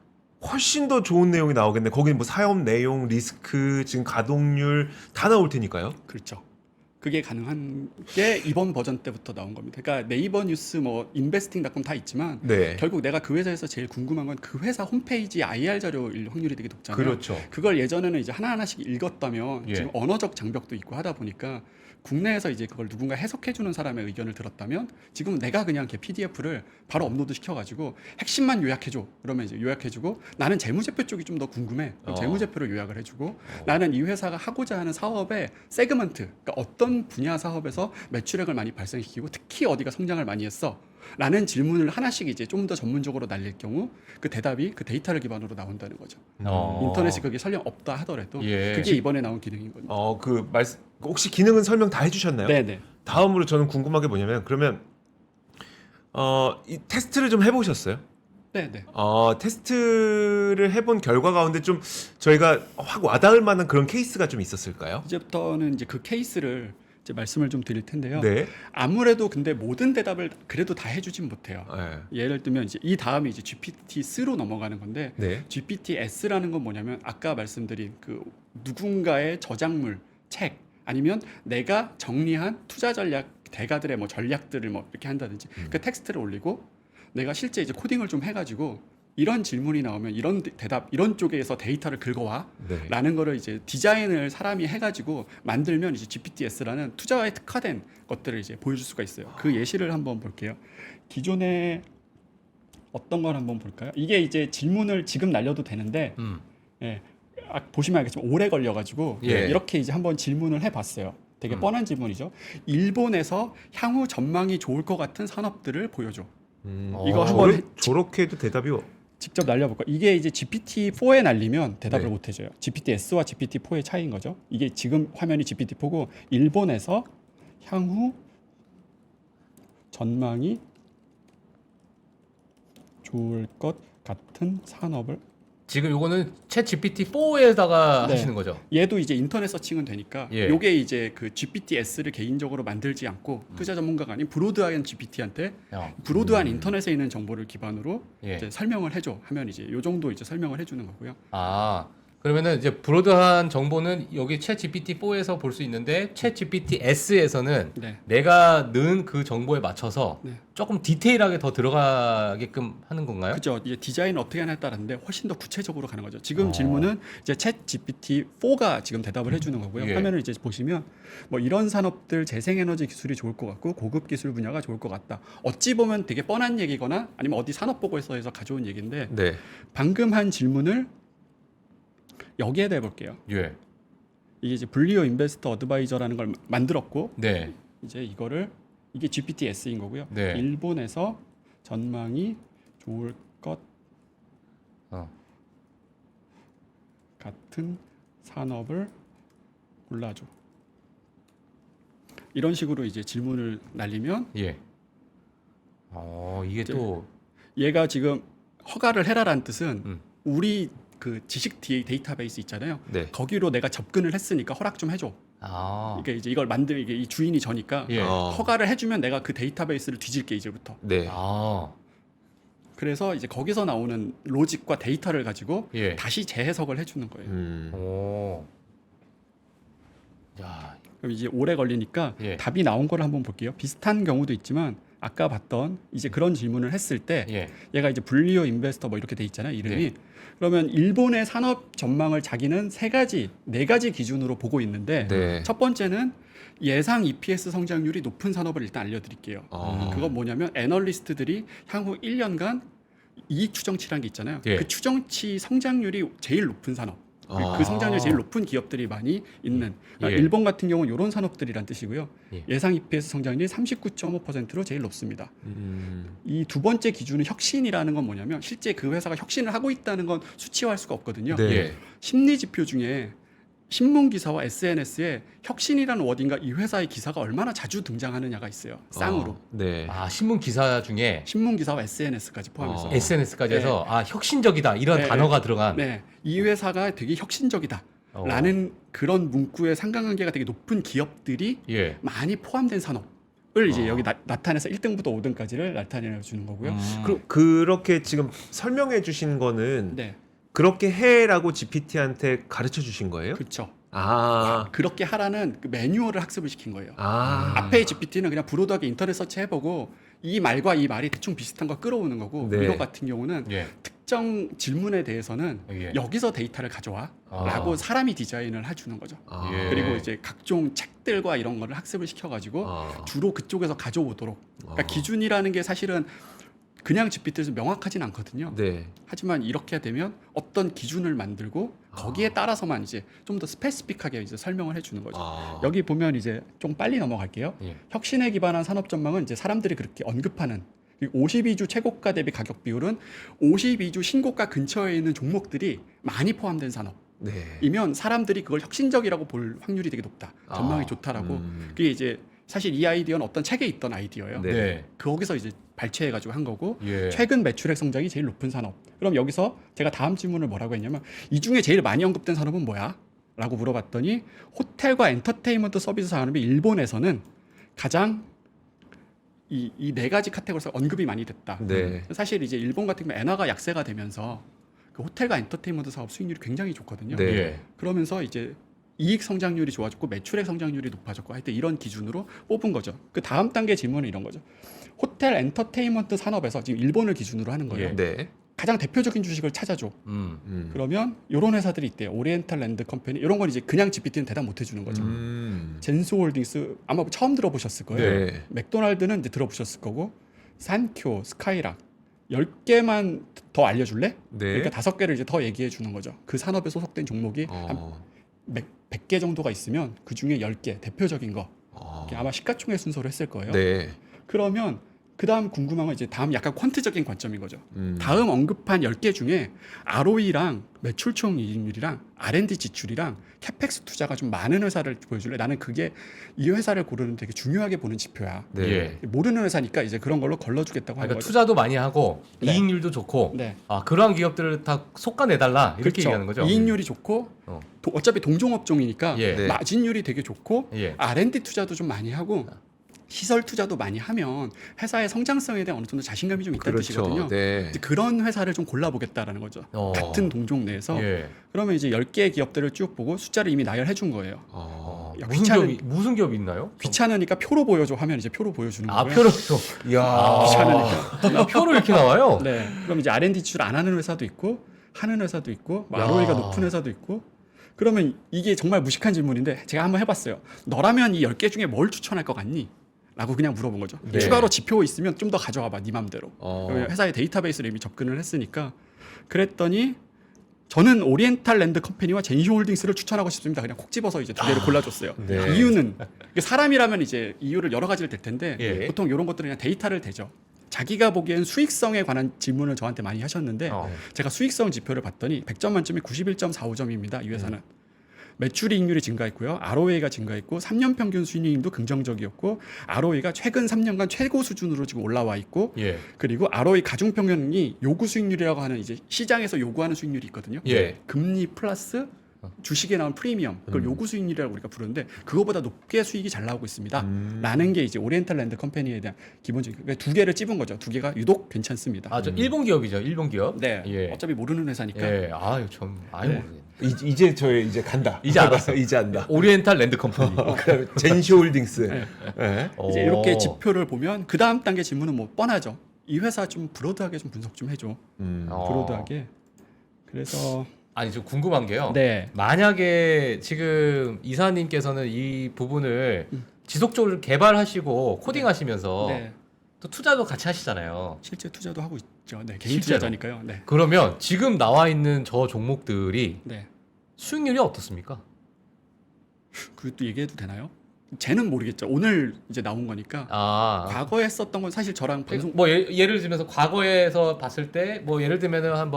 S3: 훨씬 더 좋은 내용이 나오겠네. 거기는 뭐 사업 내용, 리스크, 지금 가동률 다 나올 테니까요.
S4: 그렇죠. 그게 가능한 게 이번 버전 때부터 나온 겁니다. 그러니까 네이버 뉴스 뭐 인베스팅닷컴 다 있지만
S3: 네.
S4: 결국 내가 그 회사에서 제일 궁금한 건 그 회사 홈페이지 IR 자료일 확률이 되게 높잖아요.
S3: 그렇죠.
S4: 그걸 예전에는 이제 하나하나씩 읽었다면
S2: 예.
S4: 지금 언어적 장벽도 있고 하다 보니까 국내에서 이제 그걸 누군가 해석해주는 사람의 의견을 들었다면 지금 내가 그냥 이렇게 PDF를 바로 업로드 시켜가지고 핵심만 요약해줘. 그러면 이제 요약해주고 나는 재무제표 쪽이 좀 더 궁금해. 그럼 재무제표를 요약을 해주고 나는 이 회사가 하고자 하는 사업의 세그먼트, 그러니까 어떤 분야 사업에서 매출액을 많이 발생시키고 특히 어디가 성장을 많이 했어. 라는 질문을 하나씩 이제 좀 더 전문적으로 날릴 경우 그 대답이 그 데이터를 기반으로 나온다는 거죠. 인터넷에 그게 설령 없다 하더라도
S2: 예.
S4: 그게 이번에 나온 기능인 겁니다.
S3: 그 말씀 혹시 기능은 설명 다 해주셨나요?
S4: 네네.
S3: 다음으로 저는 궁금한 게 뭐냐면 그러면 이 테스트를 좀 해보셨어요?
S4: 네, 네.
S3: 테스트를 해본 결과 가운데 좀 저희가 확 와닿을 만한 그런 케이스가 좀 있었을까요?
S4: 이제부터는 이제 그 케이스를 이제 말씀을 좀 드릴 텐데요.
S3: 네.
S4: 아무래도 근데 모든 대답을 그래도 다 해주진 못해요.
S3: 네.
S4: 예를 들면 이제 이 다음이 이제 GPT-4로 넘어가는 건데
S3: 네.
S4: GPT-S라는 건 뭐냐면 아까 말씀드린 그 누군가의 저작물, 책 아니면 내가 정리한 투자 전략 대가들의 뭐 전략들을 뭐 이렇게 한다든지 그 텍스트를 올리고 내가 실제 이제 코딩을 좀 해가지고 이런 질문이 나오면 이런 대답 이런 쪽에서 데이터를 긁어와
S3: 네.
S4: 라는 거를 이제 디자인을 사람이 해가지고 만들면 이제 GPT-S라는 투자에 특화된 것들을 이제 보여줄 수가 있어요. 그 예시를 한번 볼게요. 기존에 어떤 걸 한번 볼까요? 이게 이제 질문을 지금 날려도 되는데 예, 보시면 알겠지만 오래 걸려가지고
S2: 예.
S4: 이렇게 이제 한번 질문을 해봤어요. 되게 뻔한 질문이죠. 일본에서 향후 전망이 좋을 것 같은 산업들을 보여줘. 이거 한번
S3: 저렇게 해도 대답이
S4: 직접 날려볼까? 이게 이제 GPT-4에 날리면 대답을
S3: 네.
S4: 못 해줘요. GPT-S와 GPT-4의 차이인 거죠. 이게 지금 화면이 GPT-4고 일본에서 향후 전망이 좋을 것 같은 산업을
S2: 지금 요거는 챗 GPT-4에다가
S4: 네.
S2: 하시는 거죠?
S4: 얘도 이제 인터넷 서칭은 되니까
S2: 예.
S4: 요게 이제 그 GPT-S를 개인적으로 만들지 않고 투자 전문가가 아닌 브로드한 GPT한테 브로드한 인터넷에 있는 정보를 기반으로
S2: 예.
S4: 이제 설명을 해줘 하면 이제 요 정도 이제 설명을 해주는 거고요.
S2: 아, 그러면은 이제 브로드한 정보는 여기 챗 GPT-4에서 볼 수 있는데 챗 GPT-S에서는
S4: 네.
S2: 내가 넣은 그 정보에 맞춰서
S4: 네.
S2: 조금 디테일하게 더 들어가게끔 하는 건가요?
S4: 그죠. 이제 디자인을 어떻게 하냐에 따랐는데 훨씬 더 구체적으로 가는 거죠. 지금 질문은 이제 챗 GPT-4가 지금 대답을 해주는 거고요.
S2: 예.
S4: 화면을 이제 보시면 뭐 이런 산업들 재생에너지 기술이 좋을 것 같고 고급 기술 분야가 좋을 것 같다. 어찌 보면 되게 뻔한 얘기거나 아니면 어디 산업보고서에서 가져온 얘기인데
S3: 네.
S4: 방금 한 질문을 여기에다 해볼게요.
S2: 예.
S4: 이게 이제 분리오 인베스터 어드바이저라는 걸 만들었고
S2: 네.
S4: 이제 이거를 이게 GPT-S인 거고요.
S2: 네.
S4: 일본에서 전망이 좋을 것
S2: 어.
S4: 같은 산업을 골라줘. 이런 식으로 이제 질문을 날리면
S2: 예. 이게
S4: 이제
S2: 또
S4: 얘가 지금 허가를 해라라는 뜻은
S2: 음.
S4: 우리 그 지식 데이터베이스 있잖아요.
S3: 네.
S4: 거기로 내가 접근을 했으니까 허락 좀 해줘. 이게 이제 이걸 이게 이 주인이 저니까
S2: 예.
S4: 허가를 해주면 내가 그 데이터베이스를 뒤질게 이제부터.
S3: 네.
S4: 그래서 이제 거기서 나오는 로직과 데이터를 가지고
S2: 예.
S4: 다시 재해석을 해주는 거예요.
S2: 오. 야,
S4: 그럼 이제 오래 걸리니까
S2: 예.
S4: 답이 나온 거를 한번 볼게요. 비슷한 경우도 있지만 아까 봤던 이제 그런 질문을 했을 때
S2: 예.
S4: 얘가 이제 분리오 인베스터 뭐 이렇게 돼 있잖아요. 이름이.
S2: 네.
S4: 그러면 일본의 산업 전망을 자기는 네 가지 기준으로 보고 있는데
S3: 네.
S4: 첫 번째는 예상 EPS 성장률이 높은 산업을 일단 알려드릴게요. 그건 뭐냐면 애널리스트들이 향후 1년간 이익 추정치라는 게 있잖아요.
S2: 예.
S4: 그 추정치 성장률이 제일 높은 산업. 그 성장률이 제일 높은 기업들이 많이 있는
S2: 예.
S4: 일본 같은 경우는 이런 산업들이란 뜻이고요.
S2: 예.
S4: 예상 EPS 성장률이 39.5%로 제일 높습니다. 이 두 번째 기준은 혁신이라는 건 뭐냐면 실제 그 회사가 혁신을 하고 있다는 건 수치화할 수가 없거든요.
S3: 네.
S2: 예.
S4: 심리 지표 중에 신문 기사와 SNS에 혁신이라는 워딩과 이 회사의 기사가 얼마나 자주 등장하느냐가 있어요. 쌍으로.
S3: 네.
S2: 신문 기사 중에
S4: 신문 기사와 SNS까지 포함해서.
S2: SNS까지 해서 혁신적이다 이런
S4: 네,
S2: 단어가 들어간.
S4: 네, 이 회사가 되게 혁신적이다라는 그런 문구의 상관관계가 되게 높은 기업들이
S2: 예.
S4: 많이 포함된 산업을 이제 여기 나타내서 1등부터 5등까지를 나타내 주는 거고요.
S3: 그렇게 지금 설명해 주신 거는
S4: 네,
S3: 그렇게 해라고 GPT한테 가르쳐 주신 거예요?
S4: 그렇죠.
S3: 아.
S4: 그렇게 하라는 그 매뉴얼을 학습을 시킨 거예요.
S3: 아.
S4: 앞에 GPT는 그냥 브로드하게 인터넷 서치 해보고 이 말과 이 말이 대충 비슷한 거 끌어오는 거고
S3: 네.
S4: 이거 같은 경우는
S2: 예.
S4: 특정 질문에 대해서는
S2: 예.
S4: 여기서 데이터를 가져와라고 사람이 디자인을 해주는 거죠.
S3: 아.
S2: 예.
S4: 그리고 이제 각종 책들과 이런 거를 학습을 시켜가지고 주로 그쪽에서 가져오도록. 그러니까 기준이라는 게 사실은 그냥 GPT에서 명확하진 않거든요.
S3: 네.
S4: 하지만 이렇게 되면 어떤 기준을 만들고 거기에 따라서만 이제 좀 더 스페시픽하게 이제 설명을 해주는 거죠. 여기 보면 이제 좀 빨리 넘어갈게요.
S2: 예.
S4: 혁신에 기반한 산업 전망은 이제 사람들이 그렇게 언급하는 52주 최고가 대비 가격 비율은 52주 신고가 근처에 있는 종목들이 많이 포함된 산업이면
S3: 네.
S4: 사람들이 그걸 혁신적이라고 볼 확률이 되게 높다. 전망이 좋다라고. 그게 이제 사실 이 아이디어는 어떤 책에 있던 아이디어예요.
S3: 네.
S2: 네.
S4: 거기서 이제 발췌해가지고 한 거고
S2: 예.
S4: 최근 매출액 성장이 제일 높은 산업. 그럼 여기서 제가 다음 질문을 뭐라고 했냐면 이 중에 제일 많이 언급된 산업은 뭐야? 라고 물어봤더니 호텔과 엔터테인먼트 서비스 산업이 일본에서는 가장 이 네 가지 카테고리에서 언급이 많이 됐다.
S3: 네.
S4: 사실 이제 일본 같은 경우 엔화가 약세가 되면서 그 호텔과 엔터테인먼트 사업 수익률이 굉장히 좋거든요.
S3: 네.
S2: 예.
S4: 그러면서 이제 이익 성장률이 좋아졌고 매출액 성장률이 높아졌고 하여튼 이런 기준으로 뽑은 거죠. 그 다음 단계 질문은 이런 거죠. 호텔 엔터테인먼트 산업에서 지금 일본을 기준으로 하는 거예요.
S2: 예.
S3: 네.
S4: 가장 대표적인 주식을 찾아줘. 그러면 이런 회사들이 있대요. 오리엔탈 랜드 컴퍼니 이런 건 이제 그냥 GPT는 대답 못 해주는 거죠. 젠소홀딩스 아마 처음 들어보셨을 거예요.
S3: 네.
S4: 맥도날드는 이제 들어보셨을 거고 산쿄, 스카이락 10개만 더 알려줄래?
S3: 네.
S4: 그러니까 5개를 이제 더 얘기해 주는 거죠. 그 산업에 소속된 종목이 한 100개 정도가 있으면 그 중에 10개 대표적인 거 아마 시가총액 순서로 했을 거예요.
S3: 네.
S4: 그러면 그 다음 궁금한 건 이제 다음 약간 퀀트적인 관점인 거죠. 다음 언급한 10개 중에 ROE랑 매출총 이익률이랑 R&D 지출이랑 캐펙스 투자가 좀 많은 회사를 보여줄래? 나는 그게 이 회사를 고르는 되게 중요하게 보는 지표야.
S3: 네.
S2: 예.
S4: 모르는 회사니까 이제 그런 걸로 걸러주겠다고 하는
S2: 그러니까
S4: 거죠.
S2: 투자도 많이 하고
S4: 네.
S2: 이익률도 좋고
S4: 네.
S2: 아 그러한 기업들을 다 솎아내달라 이렇게
S4: 그렇죠.
S2: 얘기하는 거죠.
S4: 이익률이 좋고
S2: 어.
S4: 어차피 동종업종이니까
S2: 예.
S3: 네.
S4: 마진율이 되게 좋고
S2: 예.
S4: R&D 투자도 좀 많이 하고 시설 투자도 많이 하면 회사의 성장성에 대한 어느 정도 자신감이 좀 있다는 뜻이거든요.
S3: 네.
S4: 이제 그런 회사를 좀 골라보겠다라는 거죠.
S2: 어.
S4: 같은 동종 내에서.
S2: 예.
S4: 그러면 이제 10개의 기업들을 쭉 보고 숫자를 이미 나열해 준 거예요. 야,
S2: 무슨 기업이 있나요?
S4: 귀찮으니까 표로 보여줘 하면 이제 표로 보여주는
S2: 아
S4: 거고요.
S2: 표로
S3: 이야.
S4: 귀찮으니까.
S2: 표로 이렇게 나와요?
S4: 네. 그럼 이제 R&D 지출 안 하는 회사도 있고 하는 회사도 있고
S2: 야.
S4: ROE가 높은 회사도 있고 그러면 이게 정말 무식한 질문인데 제가 한번 해봤어요. 너라면 이 10개 중에 뭘 추천할 것 같니? 라고 그냥 물어본 거죠.
S3: 네.
S4: 추가로 지표 있으면 좀 더 가져와 봐. 네 맘대로.
S3: 어.
S4: 회사의 데이터베이스를 이미 접근을 했으니까 그랬더니 저는 오리엔탈 랜드 컴퍼니와 젠시홀딩스를 추천하고 싶습니다. 그냥 콕 집어서 이제 두 개를 골라줬어요.
S3: 네.
S4: 이유는 이게 사람이라면 이제 이유를 여러 가지를 댈 텐데
S2: 예.
S4: 보통 이런 것들은 그냥 데이터를 대죠. 자기가 보기엔 수익성에 관한 질문을 저한테 많이 하셨는데
S2: 어.
S4: 제가 수익성 지표를 봤더니 100점 만점에 91.45점입니다. 이 회사는. 매출 이익률이 증가했고요. ROA가 증가했고 3년 평균 수익률도 긍정적이었고 ROA가 최근 3년간 최고 수준으로 지금 올라와 있고
S2: 예.
S4: 그리고 ROE 가중 평균이 요구 수익률이라고 하는 이제 시장에서 요구하는 수익률이 있거든요.
S2: 예.
S4: 금리 플러스 주식에 나온 프리미엄 그걸 요구 수익률이라고 우리가 부르는데 그거보다 높게 수익이 잘 나오고 있습니다. 라는 게 이제 오리엔탈 랜드 컴퍼니에 대한 기본적인 그러니까 두 개를 찝은 거죠. 두 개가 유독 괜찮습니다.
S2: 아 저 일본 기업이죠. 일본 기업.
S4: 네.
S2: 예.
S4: 어차피 모르는 회사니까.
S2: 예. 아유 좀 아유
S4: 네.
S2: 모르겠네.
S3: 이제 저희 이제 간다.
S2: 이제 알았어.
S3: 이제 안다.
S2: 오리엔탈 랜드 컴퍼니.
S3: 그다음에 젠시홀딩스.
S4: 네.
S3: 네.
S4: 이제
S2: 오.
S4: 이렇게 지표를 보면 그 다음 단계 질문은 뭐 뻔하죠. 이 회사 좀 브로드하게 좀 분석 좀 해줘.
S2: 어.
S4: 브로드하게. 그래서
S2: 아니 좀 궁금한 게요.
S4: 네.
S2: 만약에 지금 이사님께서는 이 부분을 지속적으로 개발하시고 코딩하시면서
S4: 네.
S2: 또 투자도 같이 하시잖아요.
S4: 실제 투자도 하고 있죠. 네. 개인
S2: 실제로?
S4: 투자자니까요. 네.
S2: 그러면 지금 나와 있는 저 종목들이
S4: 네.
S2: 수익률이 어떻습니까?
S4: 그것도 얘기해도 되나요? 쟤는 모르겠죠. 오늘 이제 나온 거니까.
S2: 아,
S4: 과거에 했었던 건 사실 저랑 방송
S2: 뭐 예를 들면서 과거에서 봤을 때 뭐 예를 들면은 한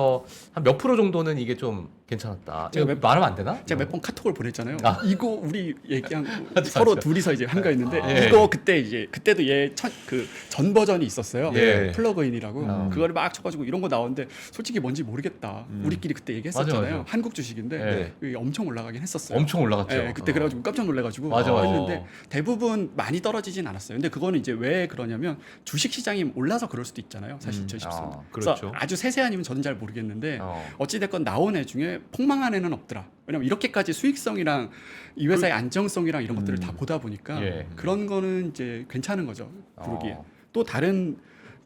S2: 몇 프로 정도는 이게 좀 괜찮았다.
S4: 제가
S2: 이거 말하면 안 되나?
S4: 제가 몇 번 카톡을 보냈잖아요.
S2: 아.
S4: 이거 우리 얘기한
S2: 맞아,
S4: 서로
S2: 맞아.
S4: 둘이서 이제 한 거 있는데
S2: 아.
S4: 이거 그때 이제 그때도 얘 그 전 버전이 있었어요.
S2: 예.
S4: 플러그인이라고 그거를 막 쳐가지고 이런 거 나오는데 솔직히 뭔지 모르겠다. 우리끼리 그때 얘기했었잖아요.
S2: 맞아, 맞아.
S4: 한국 주식인데
S2: 예.
S4: 이게 엄청 올라가긴 했었어요.
S2: 엄청 올라갔죠.
S4: 예, 그때 그래가지고 깜짝 놀래가지고
S2: 맞아, 맞아.
S4: 했는데 대부분 많이 떨어지진 않았어요. 근데 그거는 이제 왜 그러냐면 주식 시장이 올라서 그럴 수도 있잖아요. 사실 2014년.
S2: 아,
S4: 그래서
S2: 그렇죠.
S4: 아주 세세한 이유는 저는 잘 모르겠는데
S2: 어.
S4: 어찌됐건 나온 애 중에 폭망한 애는 없더라. 왜냐면 이렇게까지 수익성이랑 이 회사의 안정성이랑 이런 것들을 다 보다 보니까
S2: 예.
S4: 그런 거는 이제 괜찮은 거죠. 부르기에.
S2: 어.
S4: 또 다른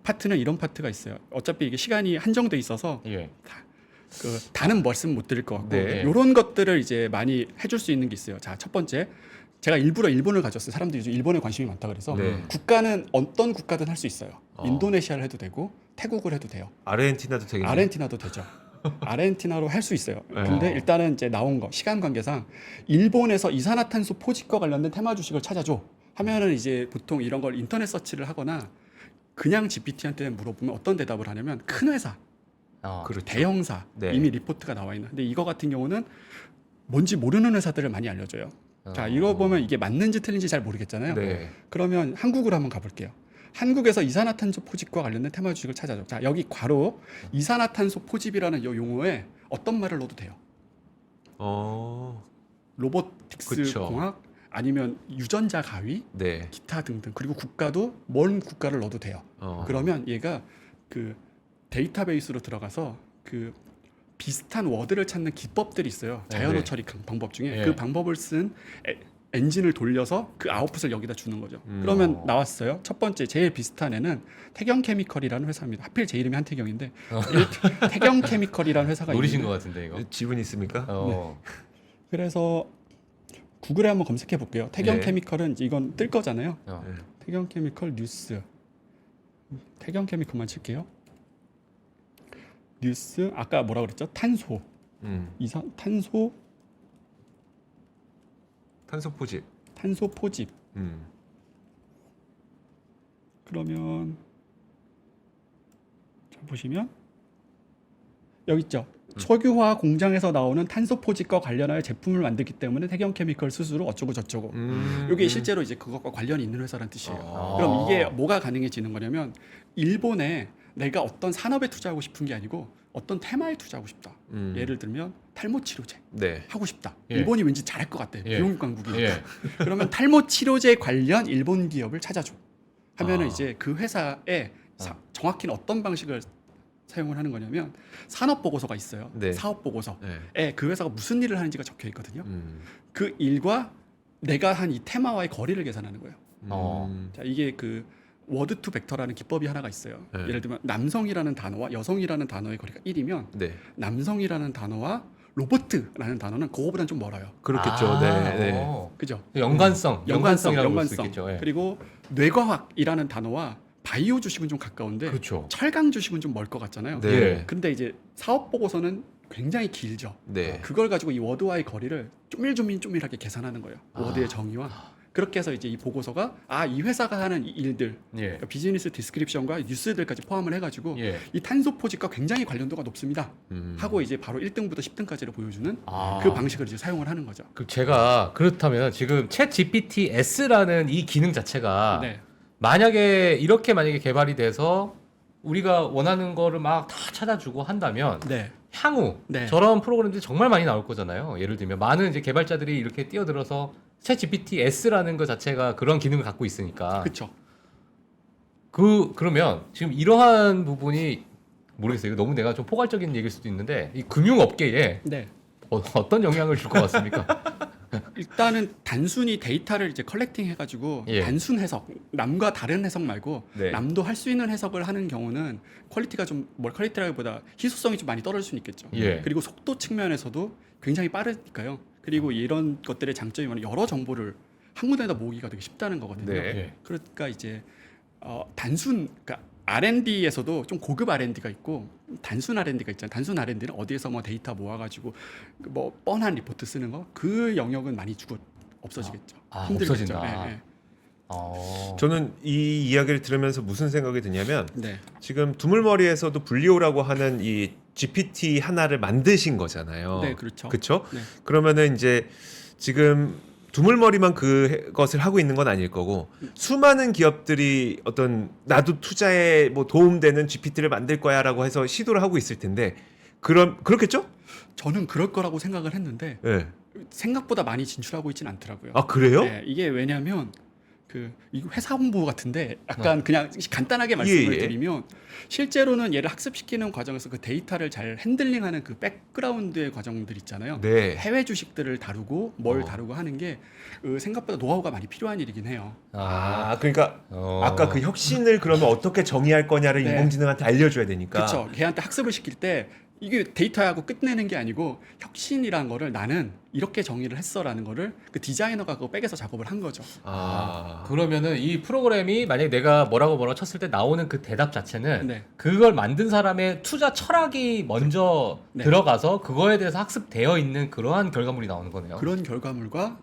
S4: 파트는 이런 파트가 있어요. 어차피 이게 시간이 한정돼 있어서
S2: 예.
S4: 그 다는 말씀 못 드릴 것 같고
S2: 네.
S4: 이런 것들을 이제 많이 해줄 수 있는 게 있어요. 자, 첫 번째 제가 일부러 일본을 가졌어요. 사람들이 요즘 일본에 관심이 많다 그래서
S3: 네.
S4: 국가는 어떤 국가든 할 수 있어요.
S3: 어.
S4: 인도네시아를 해도 되고 태국을 해도 돼요.
S3: 아르헨티나도 되겠네.
S4: 아르헨티나도 되죠. 아르헨티나로 할 수 있어요.
S3: 네.
S4: 근데 일단은 이제 나온 거 시간 관계상 일본에서 이산화탄소 포집과 관련된 테마 주식을 찾아줘 하면은 이제 보통 이런 걸 인터넷 서치를 하거나 그냥 GPT한테 물어보면 어떤 대답을 하냐면 큰 회사,
S2: 어.
S3: 그렇죠.
S4: 대형사
S3: 네.
S4: 이미 리포트가 나와 있는. 근데 이거 같은 경우는 뭔지 모르는 회사들을 많이 알려줘요. 자, 이거 보면 이게 맞는지 틀린지 잘 모르겠잖아요.
S3: 네.
S4: 그러면 한국으로 한번 가볼게요. 한국에서 이산화탄소 포집과 관련된 테마 주식을 찾아줘. 자, 여기 괄호 이산화탄소 포집이라는 이 용어에 어떤 말을 넣어도 돼요. 로보틱스
S3: 그쵸.
S4: 공학 아니면 유전자 가위,
S3: 네.
S4: 기타 등등. 그리고 국가도 먼 국가를 넣어도 돼요. 그러면 얘가 그 데이터베이스로 들어가서 그 비슷한 워드를 찾는 기법들이 있어요. 자연어
S3: 네.
S4: 처리 방법 중에
S2: 예.
S4: 그 방법을 쓴 엔진을 돌려서 그 아웃풋을 여기다 주는 거죠. 그러면 나왔어요. 첫 번째 제일 비슷한 애는 태경케미컬이라는 회사입니다. 하필 제 이름이 한태경인데 태경케미컬이라는 회사가
S2: 노리신
S4: 있는데
S2: 것 같은데 이거.
S3: 지분 있습니까?
S4: 그래서 구글에 한번 검색해 볼게요. 태경케미컬은 이제 이건 뜰 거잖아요.
S2: 어.
S4: 태경케미컬 뉴스. 태경케미컬만 칠게요. 뉴스 아까 뭐라 그랬죠? 탄소. 탄소
S3: 탄소 포집.
S4: 그러면 자 보시면 여기 있죠. 석유화 공장에서 나오는 탄소 포집과 관련하여 제품을 만들기 때문에 태경케미컬 스스로 어쩌고 저쩌고. 이게 실제로 이제 그것과 관련이 있는 회사라는 뜻이에요. 그럼 이게 뭐가 가능해지는 거냐면 일본에 내가 어떤 산업에 투자하고 싶은 게 아니고 어떤 테마에 투자하고 싶다. 예를 들면 탈모 치료제
S3: 네.
S4: 하고 싶다.
S2: 예.
S4: 일본이 왠지 잘할 것 같아.
S2: 예.
S4: 비용 강국이니까.
S2: 예.
S4: 그러면 탈모 치료제 관련 일본 기업을 찾아줘. 하면은 이제 그 회사에 정확히는 어떤 방식을 사용을 하는 거냐면 산업 보고서가 있어요.
S3: 네.
S4: 사업 보고서에
S3: 네.
S4: 그 회사가 무슨 일을 하는지가 적혀 있거든요. 그 일과 내가 한 이 테마와의 거리를 계산하는 거예요. 자, 이게 그 워드 투 벡터라는 기법이 하나가 있어요.
S3: 네.
S4: 예를 들면 남성이라는 단어와 여성이라는 단어의 거리가 1이면
S3: 네.
S4: 남성이라는 단어와 로보트라는 단어는 그거보다는 좀 멀어요.
S3: 그렇겠죠. 네.
S4: 그죠?
S2: 연관성이라고 볼 수 있겠죠. 예.
S4: 그리고 뇌과학이라는 단어와 바이오 주식은 좀 가까운데
S2: 그렇죠.
S4: 철강 주식은 좀 멀 것 같잖아요.
S3: 네.
S2: 예.
S4: 근데 이제 사업 보고서는 굉장히 길죠.
S3: 네.
S4: 그걸 가지고 이 워드와의 거리를 쪼밀하게 계산하는 거예요. 워드의 정의와. 그렇게 해서 이제 이 보고서가 이 회사가 하는 이 일들,
S2: 예.
S4: 그러니까 비즈니스 디스크립션과 뉴스들까지 포함을 해가지고
S2: 예.
S4: 이 탄소 포집과 굉장히 관련도가 높습니다. 하고 이제 바로 1등부터 10등까지를 보여주는
S2: 아.
S4: 그 방식을 이제 사용을 하는 거죠.
S2: 그 제가 그렇다면 지금 챗 GPT S라는 이 기능 자체가
S4: 네.
S2: 만약에 개발이 돼서 우리가 원하는 거를 막 다 찾아주고 한다면
S4: 네.
S2: 향후
S4: 네.
S2: 저런 프로그램들이 정말 많이 나올 거잖아요. 예를 들면 많은 이제 개발자들이 이렇게 뛰어들어서 챗 GPT S라는 것 자체가 그런 기능을 갖고 있으니까
S4: 그렇죠.
S2: 그러면 지금 이러한 부분이 모르겠어요. 이거 너무 내가 좀 포괄적인 얘기일 수도 있는데 이 금융업계에
S4: 네.
S2: 어떤 영향을 줄 것 같습니까?
S4: 일단은 단순히 데이터를 이제 컬렉팅 해가지고
S2: 예.
S4: 단순 해석, 남과 다른 해석 말고
S3: 네.
S4: 남도 할 수 있는 해석을 하는 경우는 퀄리티가 좀 퀄리티라기보다 희소성이 좀 많이 떨어질 수는 있겠죠.
S2: 예.
S4: 그리고 속도 측면에서도 굉장히 빠르니까요. 그리고 이런 것들의 장점이 뭐냐면 여러 정보를 한 군데에다 모으기가 되게 쉽다는 거거든요.
S3: 네.
S2: 예.
S4: 그러니까 이제 그러니까 R&D에서도 좀 고급 R&D가 있고 단순 R&D가 있잖아요. 단순 R&D는 어디에서 뭐 데이터 모아가지고 뭐 뻔한 리포트 쓰는 거 그 영역은 많이 없어지겠죠. 힘들겠죠.
S2: 없어진다.
S4: 예, 예.
S3: 저는 이 이야기를 들으면서 무슨 생각이 드냐면
S4: 네.
S3: 지금 두물머리에서 분리오라고 하는 이 GPT 하나를 만드신 거잖아요.
S4: 네, 그렇죠.
S3: 그렇죠?
S4: 네.
S3: 그러면은 이제 지금 두물머리만 그것을 하고 있는 건 아닐 거고 수많은 기업들이 어떤 나도 투자에 뭐 도움되는 GPT를 만들 거야라고 해서 시도를 하고 있을 텐데 그렇겠죠?
S4: 저는 그럴 거라고 생각을 했는데
S3: 네.
S4: 생각보다 많이 진출하고 있지는 않더라고요.
S3: 아 그래요?
S4: 네, 이게 왜냐하면 이거 회사 홍보 같은데 약간 그냥 간단하게 말씀을
S3: 예.
S4: 드리면 실제로는 얘를 학습시키는 과정에서 그 데이터를 잘 핸들링하는 그 백그라운드의 과정들 있잖아요.
S3: 네.
S4: 해외 주식들을 다루고 뭘 다루고 하는 게 생각보다 노하우가 많이 필요한 일이긴 해요.
S3: 그러니까 아까 그 혁신을 그러면 어떻게 정의할 거냐를
S4: 네.
S3: 인공지능한테 알려줘야 되니까.
S4: 그렇죠. 걔한테 학습을 시킬 때 이게 데이터하고 끝내는 게 아니고 혁신이란 거를 나는 이렇게 정의를 했어라는 거를 그 디자이너가 그거 백에서 작업을 한 거죠.
S2: 그러면은 이 프로그램이 만약에 내가 뭐라고 쳤을 때 나오는 그 대답 자체는
S4: 네.
S2: 그걸 만든 사람의 투자 철학이 먼저
S4: 네.
S2: 들어가서 그거에 대해서 학습되어 있는 그러한 결과물이 나오는 거네요.
S4: 그런 결과물과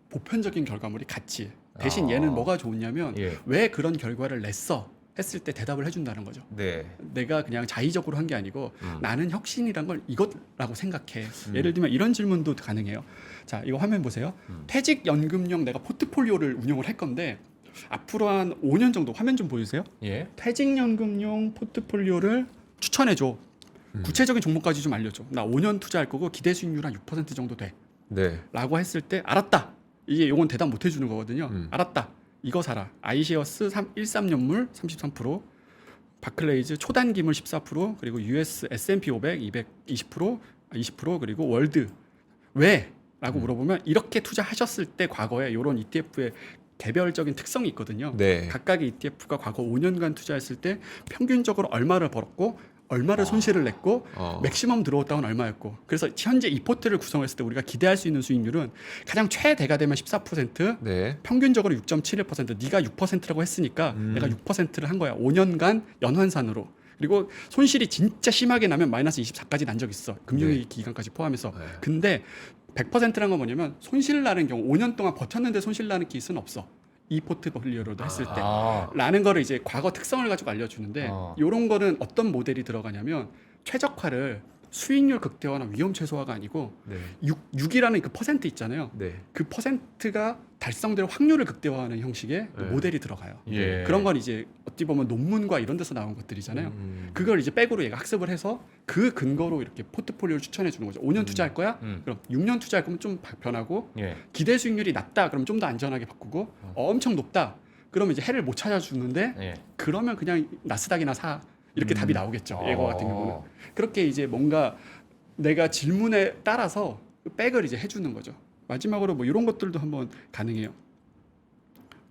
S4: 보편적인 결과물이 같이 대신 얘는 뭐가 좋냐면
S2: 예.
S4: 왜 그런 결과를 냈어 했을 때 대답을 해준다는 거죠.
S3: 네.
S4: 내가 그냥 자의적으로 한 게 아니고 나는 혁신이란 걸 이것라고 생각해. 예를 들면 이런 질문도 가능해요. 자, 이거 화면 보세요. 퇴직연금용 내가 포트폴리오를 운영을 할 건데 앞으로 한 5년 정도 화면 좀 보여주세요.
S2: 예.
S4: 퇴직연금용 포트폴리오를 추천해줘. 구체적인 종목까지 좀 알려줘. 나 5년 투자할 거고 기대 수익률 한 6% 정도 돼.
S3: 네.
S4: 라고 했을 때 알았다. 이게 요건 대답 못 해주는 거거든요. 알았다. 이거 사라. 아이시어스 13년물 33%, 바클레이즈 초단기물 14%, 그리고 US S&P 500 20% 그리고 월드. 왜? 라고 물어보면 이렇게 투자하셨을 때 과거에 이런 ETF의 개별적인 특성이 있거든요.
S3: 네.
S4: 각각의 ETF가 과거 5년간 투자했을 때 평균적으로 얼마를 벌었고 얼마를 손실을 냈고 맥시멈 드로우다운 얼마였고 그래서 현재 이 포트를 구성했을 때 우리가 기대할 수 있는 수익률은 가장 최대가 되면 14%,
S3: 네.
S4: 평균적으로 6.71%. 네가 6%라고 했으니까 내가 6%를 한 거야. 5년간 연환산으로. 그리고 손실이 진짜 심하게 나면 마이너스 24까지 난 적 있어. 금융위기 기간까지 포함해서.
S3: 네.
S4: 근데 100%란 건 뭐냐면 손실 나는 경우 5년 동안 버텼는데 손실 나는 케이스는 없어. 이 포트폴리오로도 했을 때. 라는 거를 이제 과거 특성을 가지고 알려주는데 이런 거는 어떤 모델이 들어가냐면 최적화를 수익률 극대화나 위험 최소화가 아니고
S3: 네.
S4: 6이라는 그 퍼센트 있잖아요.
S3: 네.
S4: 그 퍼센트가 달성될 확률을 극대화하는 형식의
S3: 네.
S4: 모델이 들어가요.
S2: 예.
S4: 그런 건 이제 어찌 보면 논문과 이런 데서 나온 것들이잖아요. 그걸 이제 백으로 얘가 학습을 해서 그 근거로 이렇게 포트폴리오를 추천해 주는 거죠. 5년 투자할 거야? 그럼 6년 투자할 거면 좀 변하고
S2: 예.
S4: 기대 수익률이 낮다. 그럼 좀 더 안전하게 바꾸고 엄청 높다. 그러면 이제 해를 못 찾아주는데
S2: 예.
S4: 그러면 그냥 나스닥이나 사. 이렇게 답이 나오겠죠. 이거 같은 경우는. 그렇게 이제 뭔가 내가 질문에 따라서 백을 이제 해주는 거죠. 마지막으로 뭐 이런 것들도 한번 가능해요.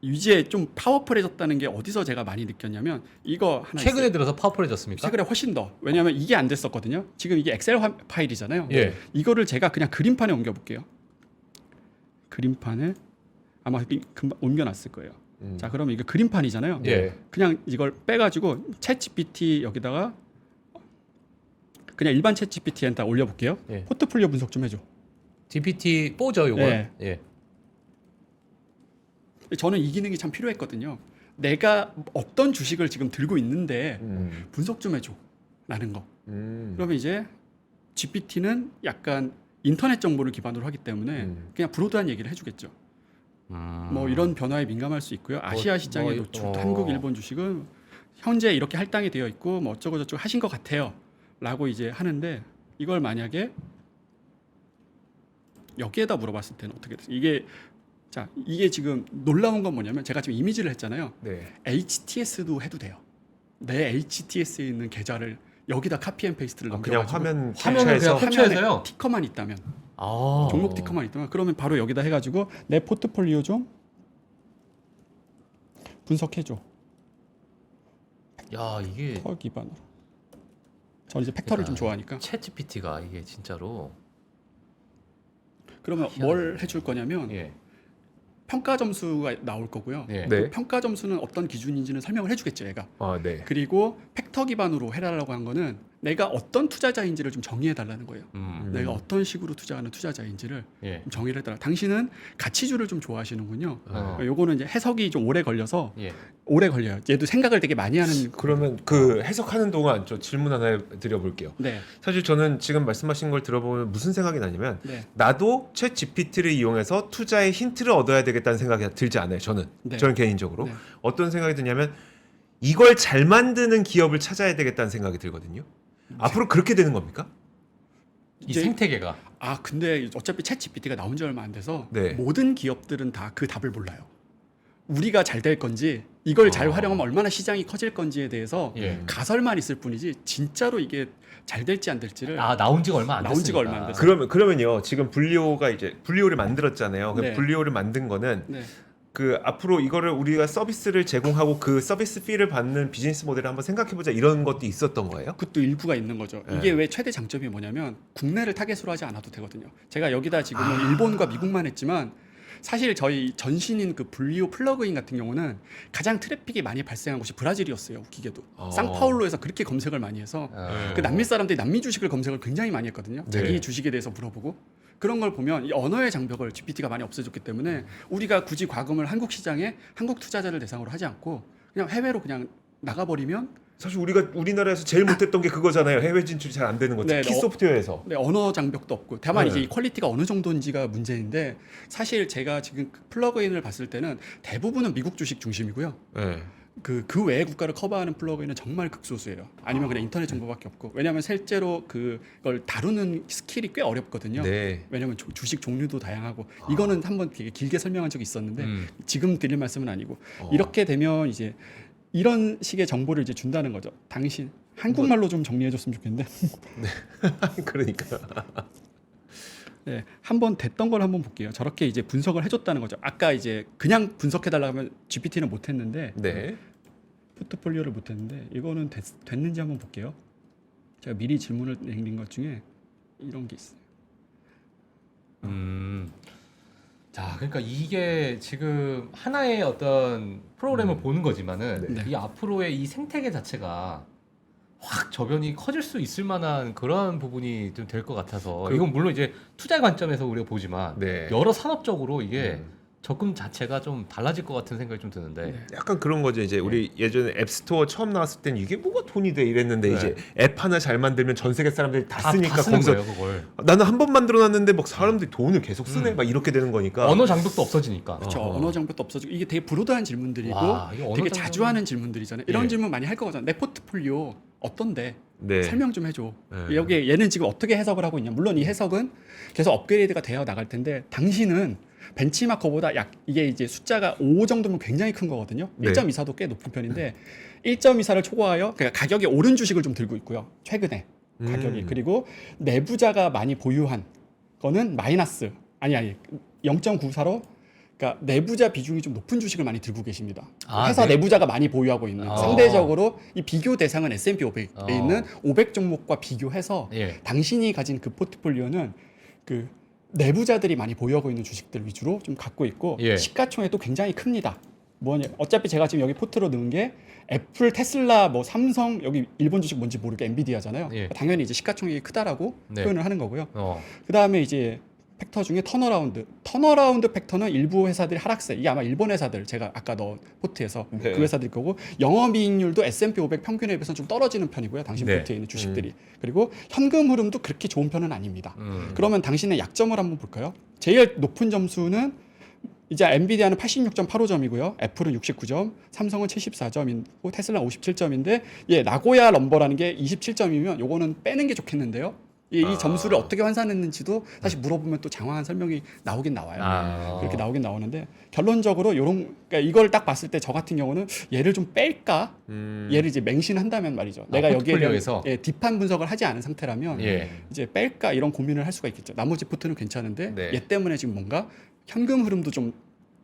S4: 이제 좀 파워풀해졌다는 게 어디서 제가 많이 느꼈냐면 이거 하나
S2: 최근에
S4: 있어요.
S2: 들어서 파워풀해졌습니까?
S4: 최근에 훨씬 더. 왜냐하면 이게 안 됐었거든요. 지금 이게 엑셀 파일이잖아요.
S2: 예.
S4: 이거를 제가 그냥 그림판에 옮겨볼게요. 그림판을 아마 금방 옮겨놨을 거예요. 자, 그러면 이게 그림판이잖아요.
S2: 예.
S4: 그냥 이걸 빼가지고 챗 GPT 여기다가 그냥 일반 챗 GPT에다 올려볼게요.
S2: 예.
S4: 포트폴리오 분석 좀 해줘.
S2: GPT 4죠, 요거.
S4: 예.
S2: 예.
S4: 저는 이 기능이 참 필요했거든요. 내가 어떤 주식을 지금 들고 있는데 분석 좀 해줘. 라는 거. 그러면 이제 GPT는 약간 인터넷 정보를 기반으로 하기 때문에 그냥 브로드한 얘기를 해주겠죠. 뭐 이런 변화에 민감할 수 있고요. 아시아 시장의 노출, 한국, 일본 주식은 현재 이렇게 할당이 되어 있고 뭐 어쩌고 저쩌고 하신 것 같아요.라고 이제 하는데 이걸 만약에 여기에다 물어봤을 때는 어떻게 됐어요? 이게 지금 놀라운 건 뭐냐면 제가 지금 이미지를 했잖아요.
S3: 네.
S4: HTS도 해도 돼요. 내 HTS에 있는 계좌를 여기다 카피 앤 페이스트를
S3: 그냥
S4: 넘겨가지고
S3: 화면을
S2: 화면을 그냥 캡처해서요?
S4: 화면에 티커만 있다면
S2: 아.
S4: 종목 티커만 있다면 그러면 바로 여기다 해가지고 내 포트폴리오 좀 분석해줘.
S2: 야, 이게
S4: 팩터 기반으로. 저는 이제 팩터를 좀 좋아하니까.
S2: 챗 GPT가 이게 진짜로
S4: 그러면 뭘 해줄 거냐면
S2: 예.
S4: 평가 점수가 나올 거고요.
S2: 예.
S3: 네.
S4: 평가 점수는 어떤 기준인지는 설명을 해주겠죠, 얘가.
S3: 네.
S4: 그리고 팩터 기반으로 해달라고 한 거는 내가 어떤 투자자인지를 좀 정의해 달라는 거예요. 내가 어떤 식으로 투자하는 투자자인지를
S2: 예.
S4: 좀 정의를 해달라. 당신은 가치주를 좀 좋아하시는군요.
S2: 어.
S4: 요거는 이제 해석이 좀 오래 걸려서
S2: 예.
S4: 오래 걸려요. 얘도 생각을 되게 많이 하는.
S3: 그러면 그 해석하는 동안 저 질문 하나 드려볼게요.
S4: 네,
S3: 사실 저는 지금 말씀하신 걸 들어보면 무슨 생각이 나냐면
S4: 네,
S3: 나도 챗 GPT를 이용해서 투자의 힌트를 얻어야 되겠다는 생각이 들지 않아요. 저는
S4: 네.
S3: 저는 개인적으로
S4: 네.
S3: 어떤 생각이 드냐면 이걸 잘 만드는 기업을 찾아야 되겠다는 생각이 들거든요. 앞으로 그렇게 되는 겁니까?
S2: 이
S4: 이제-
S2: 생태계가
S4: 근데 어차피 챗 GPT가 나온 지 얼마 안 돼서
S3: 네.
S4: 모든 기업들은 다 그 답을 몰라요. 우리가 잘 될 건지 이걸 잘 활용하면 얼마나 시장이 커질 건지에 대해서
S2: 예.
S4: 가설만 있을 뿐이지 진짜로 이게 잘 될지 안 될지를
S2: 나온 지가 얼마 안
S4: 나온 지가
S2: 됐으니까.
S4: 얼마 안 됐어요.
S3: 그러면요. 지금 분리오가 이제 분리오를 만들었잖아요. 그
S4: 네.
S3: 분리오를 만든 거는
S4: 네.
S3: 그 앞으로 이거를 우리가 서비스를 제공하고 그 서비스 피를 받는 비즈니스 모델을 한번 생각해보자 이런 것도 있었던 거예요?
S4: 그것도 일부가 있는 거죠.
S3: 네.
S4: 이게 왜 최대 장점이 뭐냐면 국내를 타겟으로 하지 않아도 되거든요. 제가 여기다 지금은 일본과 미국만 했지만 사실 저희 전신인 그 분리오 플러그인 같은 경우는 가장 트래픽이 많이 발생한 곳이 브라질이었어요. 웃기게도. 상파울로에서 그렇게 검색을 많이 해서 그 남미 사람들이 남미 주식을 검색을 굉장히 많이 했거든요.
S3: 네.
S4: 자기 주식에 대해서 물어보고. 그런 걸 보면 이 언어의 장벽을 GPT가 많이 없애줬기 때문에 우리가 굳이 과금을 한국 시장에 한국 투자자를 대상으로 하지 않고 그냥 해외로 그냥 나가버리면
S3: 사실 우리나라에서 제일 못했던 게 그거잖아요. 해외 진출이 잘 안 되는 거.
S4: 네,
S3: 특히 소프트웨어에서.
S4: 네, 언어 장벽도 없고 다만
S3: 네.
S4: 이제 이 퀄리티가 어느 정도인지가 문제인데 사실 제가 지금 그 플러그인을 봤을 때는 대부분은 미국 주식 중심이고요.
S3: 네.
S4: 그 외의 국가를 커버하는 플러그인은 정말 극소수예요. 아니면 그냥 인터넷 정보밖에 없고 왜냐하면 실제로 그걸 다루는 스킬이 꽤 어렵거든요.
S3: 네.
S4: 왜냐하면 주식 종류도 다양하고 이거는 한번 되게 길게 설명한 적이 있었는데 지금 드릴 말씀은 아니고 이렇게 되면 이제 이런 식의 정보를 이제 준다는 거죠. 당신 한국말로 좀 정리해줬으면 좋겠는데.
S3: 그러니까.
S4: 네, 한번 됐던 걸 한번 볼게요. 저렇게 이제 분석을 해줬다는 거죠. 아까 이제 그냥 분석해달라고 하면 GPT는 못했는데
S3: 네.
S4: 포트폴리오를 못했는데 이거는 됐는지 한번 볼게요. 제가 미리 질문을 내린 것 중에 이런 게 있어요.
S2: 자, 그러니까 이게 지금 하나의 어떤 프로그램을 보는 거지만은
S4: 네.
S2: 이 앞으로의 이 생태계 자체가 확 저변이 커질 수 있을 만한 그런 부분이 좀 될 것 같아서 이건 물론 이제 투자 관점에서 우리가 보지만
S3: 네.
S2: 여러 산업적으로 이게 접근 자체가 좀 달라질 것 같은 생각이 좀 드는데
S3: 약간 그런 거죠. 이제 우리 예전에 앱스토어 처음 나왔을 때는 이게 뭐가 돈이 돼 이랬는데
S2: 네.
S3: 이제 앱 하나 잘 만들면 전 세계 사람들이 다 쓰니까
S2: 쓰는
S3: 거기서
S2: 거예요, 그걸.
S3: 나는 한 번 만들어놨는데 막 사람들이 돈을 계속 쓰네 막 이렇게 되는 거니까.
S2: 언어 장벽도 없어지니까.
S4: 그렇죠.
S3: 어허.
S4: 언어 장벽도 없어지고 이게 되게 브로드한 질문들이고
S2: 와, 이거 언어
S4: 되게
S2: 장벽은-
S4: 자주 하는 질문들이잖아요. 이런
S2: 예.
S4: 질문 많이 할 거잖아요. 내 포트폴리오 어떤데?
S3: 네.
S4: 설명 좀 해줘.
S3: 네.
S4: 여기 얘는 지금 어떻게 해석을 하고 있냐. 물론 이 해석은 계속 업그레이드가 되어 나갈 텐데 당신은 벤치마커보다 이게 이제 숫자가 5 정도면 굉장히 큰 거거든요.
S3: 네.
S4: 1.24도 꽤 높은 편인데 1.24를 초과하여 그러니까 가격이 오른 주식을 좀 들고 있고요. 최근에 가격이 그리고 내부자가 많이 보유한 거는 마이너스 아니 0.94로 그러니까 내부자 비중이 좀 높은 주식을 많이 들고 계십니다.
S2: 아,
S4: 회사
S2: 네.
S4: 내부자가 많이 보유하고 있는 상대적으로 이 비교 대상은 S&P 500에 있는 500 종목과 비교해서
S2: 예.
S4: 당신이 가진 그 포트폴리오는 그 내부자들이 많이 보유하고 있는 주식들 위주로 좀 갖고 있고
S2: 예.
S4: 시가총액도 굉장히 큽니다. 뭐냐 어차피 제가 지금 여기 포트로 넣은 게 애플, 테슬라, 뭐 삼성 여기 일본 주식 뭔지 모르게 엔비디아잖아요.
S2: 예.
S4: 당연히 이제 시가총액이 크다라고
S2: 네.
S4: 표현을 하는 거고요.
S2: 어.
S4: 그 다음에 이제 팩터 중에 턴어라운드 팩터는 일부 회사들이 하락세. 이게 아마 일본 회사들 제가 아까 넣은 포트에서
S3: 네.
S4: 그 회사들 거고 영업이익률도 S&P 500 평균에 비해서 좀 떨어지는 편이고요. 당신
S2: 네.
S4: 포트에 있는 주식들이. 그리고 현금 흐름도 그렇게 좋은 편은 아닙니다.
S2: 음.
S4: 그러면 당신의 약점을 한번 볼까요? 제일 높은 점수는 이제 엔비디아는 86.85점이고요. 애플은 69점, 삼성은 74점이고 테슬라 57점인데 나고야 넘버라는 게 27점이면 요거는 빼는 게 좋겠는데요. 이 점수를 어떻게 환산했는지도 사실 물어보면 또 장황한 설명이 나오긴 나와요.
S2: 아.
S4: 그렇게 나오긴 나오는데 결론적으로 그러니까 이걸 딱 봤을 때 저 같은 경우는 얘를 좀 뺄까? 얘를 이제 맹신한다면 말이죠. 내가 여기에 대한
S2: 포트폴리오에서?
S4: 딥한 분석을 하지 않은 상태라면
S2: 예.
S4: 이제 뺄까 이런 고민을 할 수가 있겠죠. 나머지 포트는 괜찮은데
S3: 네.
S4: 얘 때문에 지금 뭔가 현금 흐름도 좀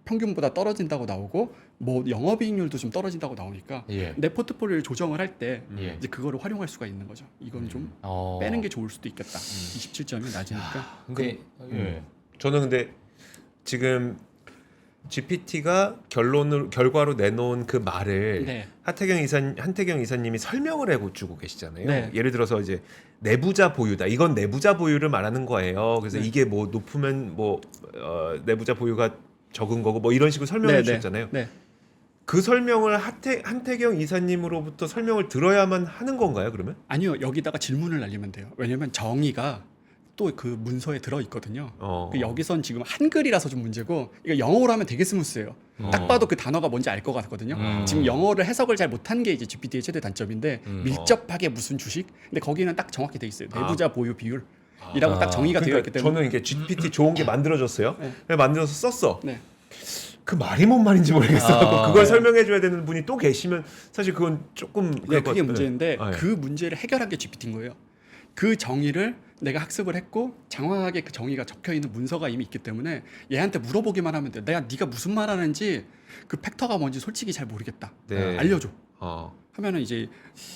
S4: 평균보다 떨어진다고 나오고 뭐 영업이익률도 좀 떨어진다고 나오니까
S2: 예.
S4: 내 포트폴리오를 조정을 할 때
S2: 예.
S4: 이제 그거를 활용할 수가 있는 거죠. 이건 좀
S2: 어.
S4: 빼는 게 좋을 수도 있겠다. 27점이 낮으니까.
S2: 근데 예.
S3: 저는 근데 지금 GPT가 결과로 내놓은 그 말을
S4: 네.
S3: 한태경 이사님이 설명을 해주고 계시잖아요.
S4: 네.
S3: 예를 들어서 이제 내부자 보유다. 이건 내부자 보유를 말하는 거예요. 그래서
S4: 네.
S3: 이게 뭐 높으면 내부자 보유가 적은 거고 뭐 이런 식으로 설명해
S4: 네,
S3: 주셨잖아요.
S4: 네.
S3: 그 설명을 한태경 이사님으로부터 설명을 들어야만 하는 건가요? 그러면?
S4: 아니요. 여기다가 질문을 날리면 돼요. 왜냐면 정의가 또 그 문서에 들어 있거든요. 그 여기선 지금 한글이라서 좀 문제고 이거 영어로 하면 되게 스무스해요. 딱 봐도 그 단어가 뭔지 알 것 같거든요. 지금 영어를 해석을 잘 못한 게 이제 GPT의 최대 단점인데 밀접하게 무슨 주식? 근데 거기는 딱 정확히 돼 있어요. 내부자 보유 비율이라고 딱 정의가 되어 있기 때문에.
S3: 저는 이게 GPT 좋은 게 만들어졌어요. 그래서 만들어서 썼어.
S4: 네.
S3: 그 말이 뭔 말인지 모르겠어. 그걸 설명해 줘야 되는 분이 또 계시면 사실 그건 조금
S4: 네,
S3: 그럴 것
S4: 그게
S3: 같은데.
S4: 문제인데
S3: 아, 예.
S4: 그 문제를 해결한 게 GPT인 거예요. 그 정의를 내가 학습을 했고 장황하게 그 정의가 적혀 있는 문서가 이미 있기 때문에 얘한테 물어보기만 하면 돼. 네가 무슨 말 하는지 그 팩터가 뭔지 솔직히 잘 모르겠다.
S3: 네.
S4: 알려줘.
S3: 어.
S4: 하면은 이제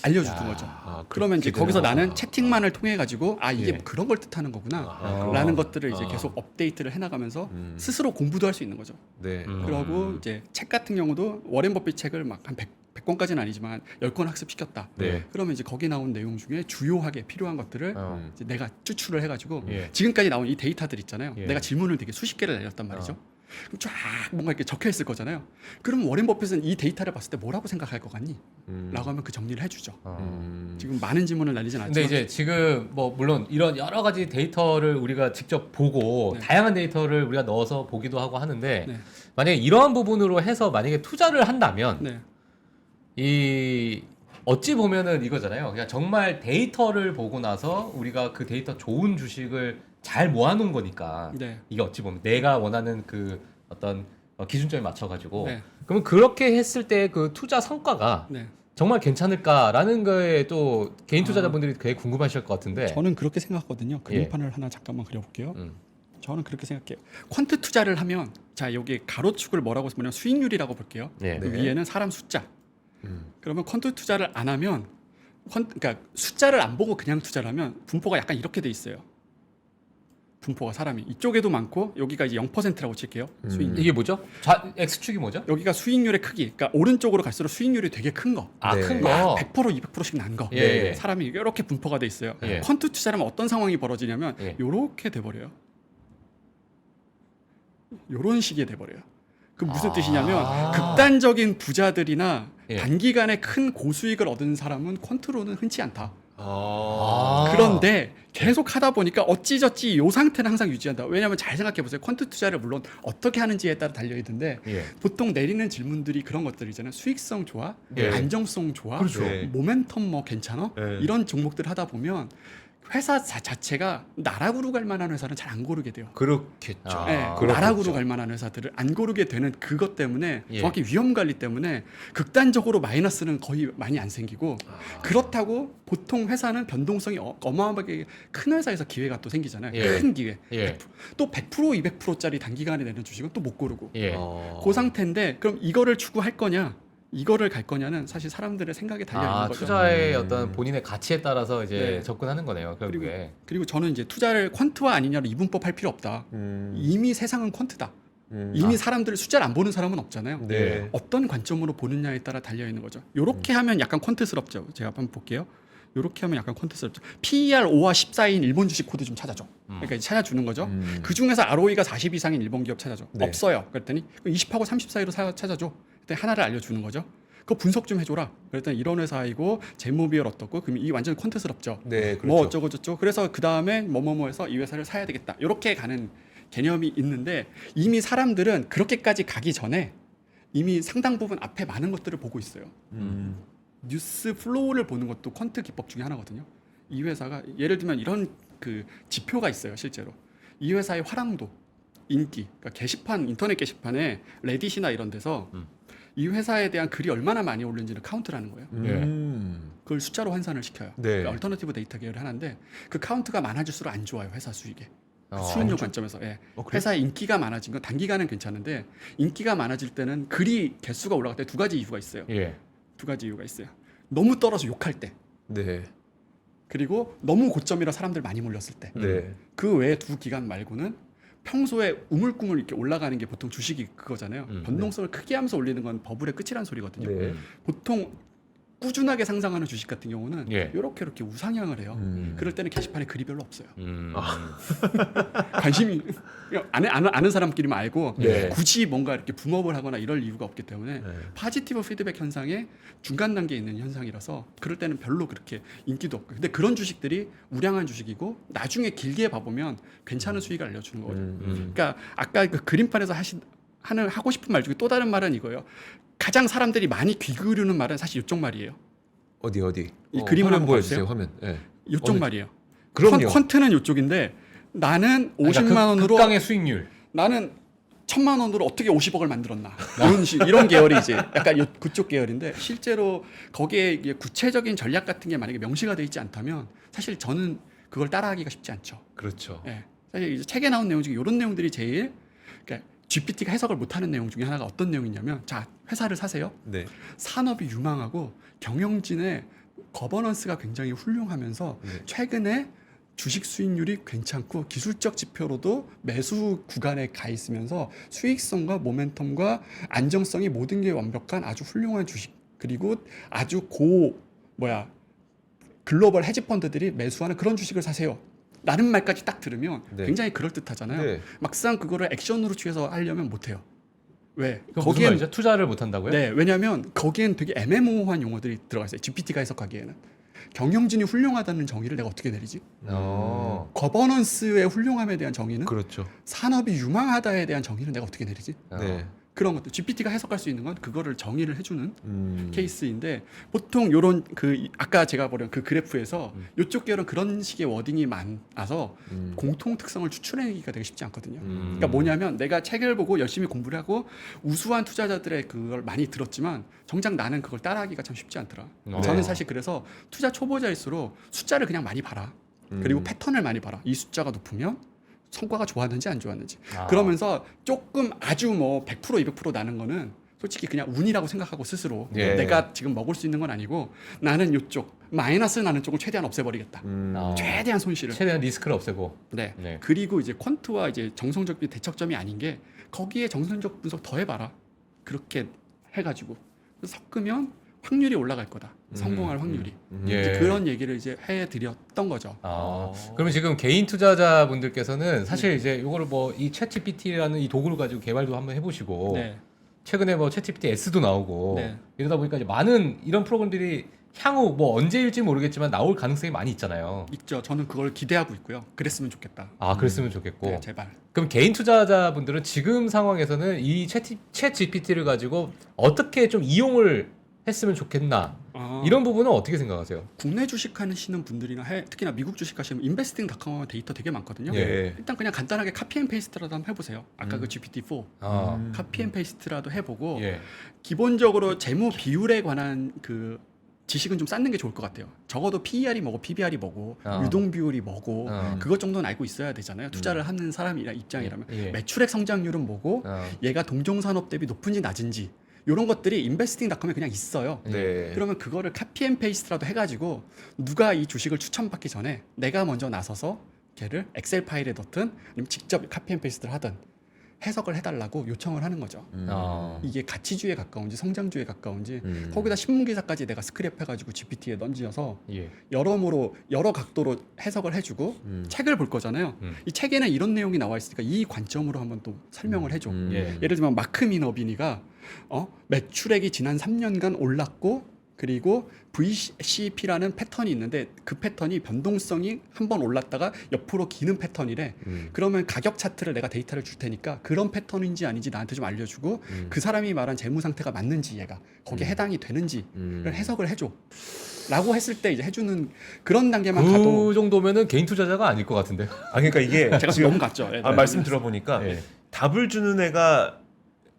S4: 알려주는 거죠. 그러면 이제
S3: 기대는
S4: 거기서
S3: 하죠.
S4: 나는 채팅만을 통해 가지고 이게
S2: 예.
S4: 그런 걸 뜻하는 거구나.
S2: 아.
S4: 라는 것들을 이제 계속 업데이트를 해나가면서 스스로 공부도 할 수 있는 거죠.
S3: 네.
S4: 그러고 이제 책 같은 경우도 워렌 버핏 책을 막 한 100권까지는 아니지만 10권 학습시켰다.
S3: 네.
S4: 그러면 이제 거기 나온 내용 중에 주요하게 필요한 것들을
S2: 어.
S4: 이제 내가 추출을 해가지고
S2: 예.
S4: 지금까지 나온 이 데이터들 있잖아요.
S2: 예.
S4: 내가 질문을 되게 수십 개를 날렸단 말이죠. 그럼 쫙 뭔가 이렇게 적혀 있을 거잖아요. 그럼 워렌 버핏은 이 데이터를 봤을 때 뭐라고 생각할 것 같니? 라고 하면 그 정리를 해주죠. 지금 많은 질문을 날리진
S2: 근데
S4: 않지만
S2: 이제 지금 뭐 물론 이런 여러 가지 데이터를 우리가 직접 보고
S4: 네.
S2: 다양한 데이터를 우리가 넣어서 보기도 하고 하는데
S4: 네.
S2: 만약에 이러한 부분으로 해서 만약에 투자를 한다면
S4: 네.
S2: 이 어찌 보면은 이거잖아요. 그냥 정말 데이터를 보고 나서 우리가 그 데이터 좋은 주식을 잘 모아놓은 거니까
S4: 네.
S2: 이게 어찌 보면 내가 원하는 그 어떤 기준점에 맞춰가지고
S4: 네.
S2: 그러면 그렇게 했을 때 그 투자 성과가
S4: 네.
S2: 정말 괜찮을까라는 거에 또 개인 투자자분들이 되게 궁금하실 것 같은데.
S4: 저는 그렇게 생각하거든요. 그림판을 하나 잠깐만 그려볼게요. 저는 그렇게 생각해요. kvant 투자를 하면 자 여기 가로축을 뭐라고 보면 수익률이라고 볼게요.
S2: 예.
S4: 그
S3: 네.
S4: 위에는 사람 숫자. 그러면 퀀트 투자를 안 하면 그러니까 숫자를 안 보고 그냥 투자를 하면 분포가 약간 이렇게 돼 있어요. 분포가 사람이 이쪽에도 많고 여기가 이제 0%라고 칠게요. 수익률.
S2: 이게 뭐죠? X축이 뭐죠?
S4: 여기가 수익률의 크기. 그러니까 오른쪽으로 갈수록 수익률이 되게 큰 거.
S2: 아,
S3: 네.
S2: 큰 거.
S4: 100% 200%씩 난 거.
S2: 예.
S4: 사람이 이렇게 분포가 돼 있어요.
S2: 예.
S4: 퀀트 투자라면 어떤 상황이 벌어지냐면
S2: 예.
S4: 이렇게 돼 버려요. 이런 식이 돼 버려요. 그 무슨 뜻이냐면 극단적인 부자들이나
S2: 예.
S4: 단기간에 큰 고수익을 얻은 사람은 퀀트로는 흔치 않다.
S2: 아.
S4: 그런데 계속 하다 보니까 어찌저찌 이 상태는 항상 유지한다. 왜냐하면 잘 생각해 보세요. 퀀트 투자를 물론 어떻게 하는지에 따라 달려 있는데
S2: 예.
S4: 보통 내리는 질문들이 그런 것들이잖아요. 수익성 좋아,
S2: 예.
S4: 안정성 좋아,
S3: 그렇죠. 네.
S4: 모멘텀 뭐 괜찮아?
S3: 네.
S4: 이런 종목들 하다 보면 회사 자체가 나락으로 갈 만한 회사는 잘 안 고르게 돼요.
S3: 그렇겠죠.
S2: 아,
S4: 네,
S3: 그렇겠죠.
S4: 나락으로 갈 만한 회사들을 안 고르게 되는 그것 때문에
S2: 예.
S4: 정확히 위험 관리 때문에 극단적으로 마이너스는 거의 많이 안 생기고 그렇다고 보통 회사는 변동성이 어마어마하게 큰 회사에서 기회가 또 생기잖아요.
S2: 예.
S4: 큰 기회.
S2: 예.
S4: 또 100% 200%짜리 단기간에 내는 주식은 또 못 고르고
S2: 예.
S4: 그 상태인데 그럼 이거를 추구할 거냐 이거를 갈 거냐는 사실 사람들의 생각에 달려 있는
S2: 아,
S4: 거죠.
S2: 투자의 어떤 본인의 가치에 따라서 이제
S4: 네.
S2: 접근하는 거네요.
S4: 그리고
S2: 결국에.
S4: 그리고 저는 이제 투자를 퀀트와 아니냐로 이분법 할 필요 없다. 이미 세상은 퀀트다. 이미 사람들을 숫자를 안 보는 사람은 없잖아요.
S3: 네.
S4: 어떤 관점으로 보느냐에 따라 달려 있는 거죠. 요렇게 하면 약간 퀀트스럽죠. 제가 한번 볼게요. 요렇게 하면 약간 퀀트스럽죠. PER 5와 14인 일본 주식 코드 좀 찾아줘. 그러니까 이제 찾아주는 거죠. 그 중에서 ROE가 40 이상인 일본 기업 찾아줘.
S3: 네.
S4: 없어요. 그랬더니 20하고 30 사이로 찾아줘. 그랬더니 하나를 알려주는 거죠. 그거 분석 좀 해줘라. 그랬더니 이런 회사이고 재무 비율 어떻고 그럼 이 완전 퀀트스럽죠.
S3: 네, 그렇죠.
S4: 뭐 어쩌고 저쩌고. 그래서 그 다음에 뭐뭐뭐해서 이 회사를 사야 되겠다. 이렇게 가는 개념이 있는데 이미 사람들은 그렇게까지 가기 전에 이미 상당 부분 앞에 많은 것들을 보고 있어요. 뉴스 플로우를 보는 것도 퀀트 기법 중에 하나거든요. 이 회사가 예를 들면 이런 그 지표가 있어요, 실제로. 이 회사의 활황도, 인기, 그러니까 게시판, 인터넷 게시판에 레딧이나 이런 데서 이 회사에 대한 글이 얼마나 많이 올는지를 카운트를 하는 거예요. 그걸 숫자로 환산을 시켜요.
S3: 네.
S4: 그러니까 얼터너티브 데이터 계열을 하는데 그 카운트가 많아질수록 안 좋아요, 회사 수익에.
S2: 어,
S4: 수익률 관점에서 예.
S3: 그래요?
S4: 회사의 인기가 많아진 건 단기간은 괜찮은데 인기가 많아질 때는 글이 개수가 올라갈 때 두 가지 이유가 있어요.
S2: 예.
S4: 두 가지 이유가 있어요. 너무 떨어서 욕할 때,
S3: 네.
S4: 그리고 너무 고점이라 사람들 많이 몰렸을 때.
S3: 네.
S4: 그 외에 두 기간 말고는 평소에 우물쭈물 이렇게 올라가는 게 보통 주식이 그거잖아요. 변동성을 크게 하면서 올리는 건 버블의 끝이란 소리거든요.
S3: 네.
S4: 보통 꾸준하게 상승하는 주식 같은 경우는
S2: 예.
S4: 이렇게 우상향을 해요. 그럴 때는 게시판에 글이 별로 없어요. 관심이 아는 사람끼리만 알고
S3: 네.
S4: 굳이 뭔가 이렇게 붐업을 하거나 이럴 이유가 없기 때문에
S3: 네.
S4: 파지티브 피드백 현상의 중간 단계에 있는 현상이라서 그럴 때는 별로 그렇게 인기도 없고 근데 그런 주식들이 우량한 주식이고 나중에 길게 봐보면 괜찮은 수익을 알려주는 거거든요. 그러니까 아까 그 그림판에서 하고 싶은 말 중에 또 다른 말은 이거예요. 가장 사람들이 많이 귀기울이는 말은 사실 이쪽 말이에요.
S3: 어디
S4: 이 그림을
S3: 화면
S4: 한번
S3: 보여주세요.
S4: 봐주세요.
S3: 화면. 네.
S4: 이쪽
S3: 어느-
S4: 말이에요.
S3: 그럼요.
S4: 퀀트는 이쪽인데 나는 50만
S2: 그러니까
S4: 원으로
S2: 극강의 수익률.
S4: 나는 1000만 원으로 어떻게 50억을 만들었나 이런 계열이 이제 약간 그쪽 계열인데 실제로 거기에 이게 구체적인 전략 같은 게 만약에 명시가 돼 있지 않다면 사실 저는 그걸 따라하기가 쉽지 않죠.
S3: 그렇죠.
S4: 예. 사실 이제 책에 나온 내용 중에 이런 내용들이 제일 그러니까 GPT가 해석을 못하는 내용 중에 하나가 어떤 내용이냐면 자 회사를 사세요.
S3: 네.
S4: 산업이 유망하고 경영진의 거버넌스가 굉장히 훌륭하면서
S3: 네.
S4: 최근에 주식 수익률이 괜찮고 기술적 지표로도 매수 구간에 가 있으면서 수익성과 모멘텀과 안정성이 모든 게 완벽한 아주 훌륭한 주식 그리고 아주 글로벌 헤지펀드들이 매수하는 그런 주식을 사세요. 라는 말까지 딱 들으면
S3: 네.
S4: 굉장히 그럴듯하잖아요.
S3: 네.
S4: 막상 그거를 액션으로 취해서 하려면 못해요. 왜?
S2: 그건 무슨 말이죠? 투자를 못 한다고요?
S4: 네, 왜냐하면 거기엔 되게 애매모호한 용어들이 들어가 있어요. GPT가 해석하기에는 경영진이 훌륭하다는 정의를 내가 어떻게 내리지? 거버넌스의 훌륭함에 대한 정의는
S3: 그렇죠.
S4: 산업이 유망하다에 대한 정의는 내가 어떻게 내리지?
S3: 네.
S4: 그런 것도 GPT가 해석할 수 있는 건 그거를 정의를 해주는 케이스인데 보통 요런 그 아까 제가 보던 그 그래프에서 요쪽 계열은 그런 식의 워딩이 많아서 공통 특성을 추출해내기가 되게 쉽지 않거든요. 그러니까 뭐냐면 내가 책을 보고 열심히 공부를 하고 우수한 투자자들의 그걸 많이 들었지만 정작 나는 그걸 따라하기가 참 쉽지 않더라. 저는 사실 그래서 투자 초보자일수록 숫자를 그냥 많이 봐라. 그리고 패턴을 많이 봐라. 이 숫자가 높으면 성과가 좋았는지 안 좋았는지. 그러면서 조금 아주 뭐 100% 200% 나는 거는 솔직히 그냥 운이라고 생각하고 스스로
S3: 예.
S4: 내가 지금 먹을 수 있는 건 아니고 나는 요쪽 마이너스 나는 쪽을 최대한 없애버리겠다. 최대한 손실을.
S2: 최대한 리스크를 없애고.
S4: 네.
S2: 네.
S4: 그리고 이제 퀀트와 이제 정성적 대척점이 아닌 게 거기에 정성적 분석 더 해봐라. 그렇게 해가지고 섞으면 확률이 올라갈 거다. 성공할 확률이.
S2: 예.
S4: 이제 그런 얘기를 이제 해드렸던 거죠.
S2: 그러면 지금 개인 투자자분들께서는 사실 이제 이거를 뭐 이 챗GPT라는 이 도구를 가지고 개발도 한번 해보시고
S4: 네.
S2: 최근에 뭐 챗GPT S도 나오고
S4: 네.
S2: 이러다 보니까 이제 많은 이런 프로그램들이 향후 뭐 언제일지 모르겠지만 나올 가능성이 많이 있잖아요.
S4: 있죠. 저는 그걸 기대하고 있고요. 그랬으면 좋겠다.
S2: 그랬으면 좋겠고.
S4: 네, 제발.
S2: 그럼 개인 투자자분들은 지금 상황에서는 이 챗 GPT를 가지고 어떻게 좀 이용을 했으면 좋겠나 이런 부분은 어떻게 생각하세요?
S4: 국내 주식 하시는 분들이나 특히나 미국 주식 하시면 인베스팅닷컴 데이터 되게 많거든요.
S3: 예.
S4: 일단 그냥 간단하게 카피 앤 페이스트라도 한번 해보세요. 아까 그 GPT-4 카피 앤 페이스트라도 해보고
S2: 예.
S4: 기본적으로 재무 비율에 관한 그 지식은 좀 쌓는 게 좋을 것 같아요. 적어도 PER이 뭐고 PBR이 뭐고 유동 비율이 뭐고 그것 정도는 알고 있어야 되잖아요. 투자를 하는 사람이라 입장이라면
S2: 예.
S4: 매출액 성장률은 뭐고 얘가 동종산업 대비 높은지 낮은지 이런 것들이 인베스팅닷컴에 그냥 있어요.
S3: 네.
S4: 그러면 그거를 카피 앤 페이스트라도 해가지고 누가 이 주식을 추천받기 전에 내가 먼저 나서서 걔를 엑셀 파일에 넣든 아니면 직접 카피 앤 페이스트를 하든 해석을 해달라고 요청을 하는 거죠. 이게 가치주의에 가까운지 성장주의에 가까운지 거기다 신문기사까지 내가 스크랩 해가지고 GPT에 던져서
S2: 예.
S4: 여러모로 여러 각도로 해석을 해주고 책을 볼 거잖아요. 이 책에는 이런 내용이 나와 있으니까 이 관점으로 한번 또 설명을 해줘.
S2: 예.
S4: 예를 들면 마크 미너비니가 매출액이 지난 3년간 올랐고 그리고 VCP라는 패턴이 있는데 그 패턴이 변동성이 한번 올랐다가 옆으로 기는 패턴이래. 그러면 가격 차트를 내가 데이터를 줄 테니까 그런 패턴인지 아닌지 나한테 좀 알려주고 그 사람이 말한 재무 상태가 맞는지 얘가 거기에 해당이 되는지를 해석을 해줘. 라고 했을 때 이제 해주는 그런 단계만
S2: 그
S4: 가도
S2: 정도면은 개인 투자자가 아닐 것 같은데.
S3: 그러니까 이게
S4: 제가 지금 너무 갔죠. 네,
S3: 말씀 들어보니까
S2: 예.
S3: 답을 주는 애가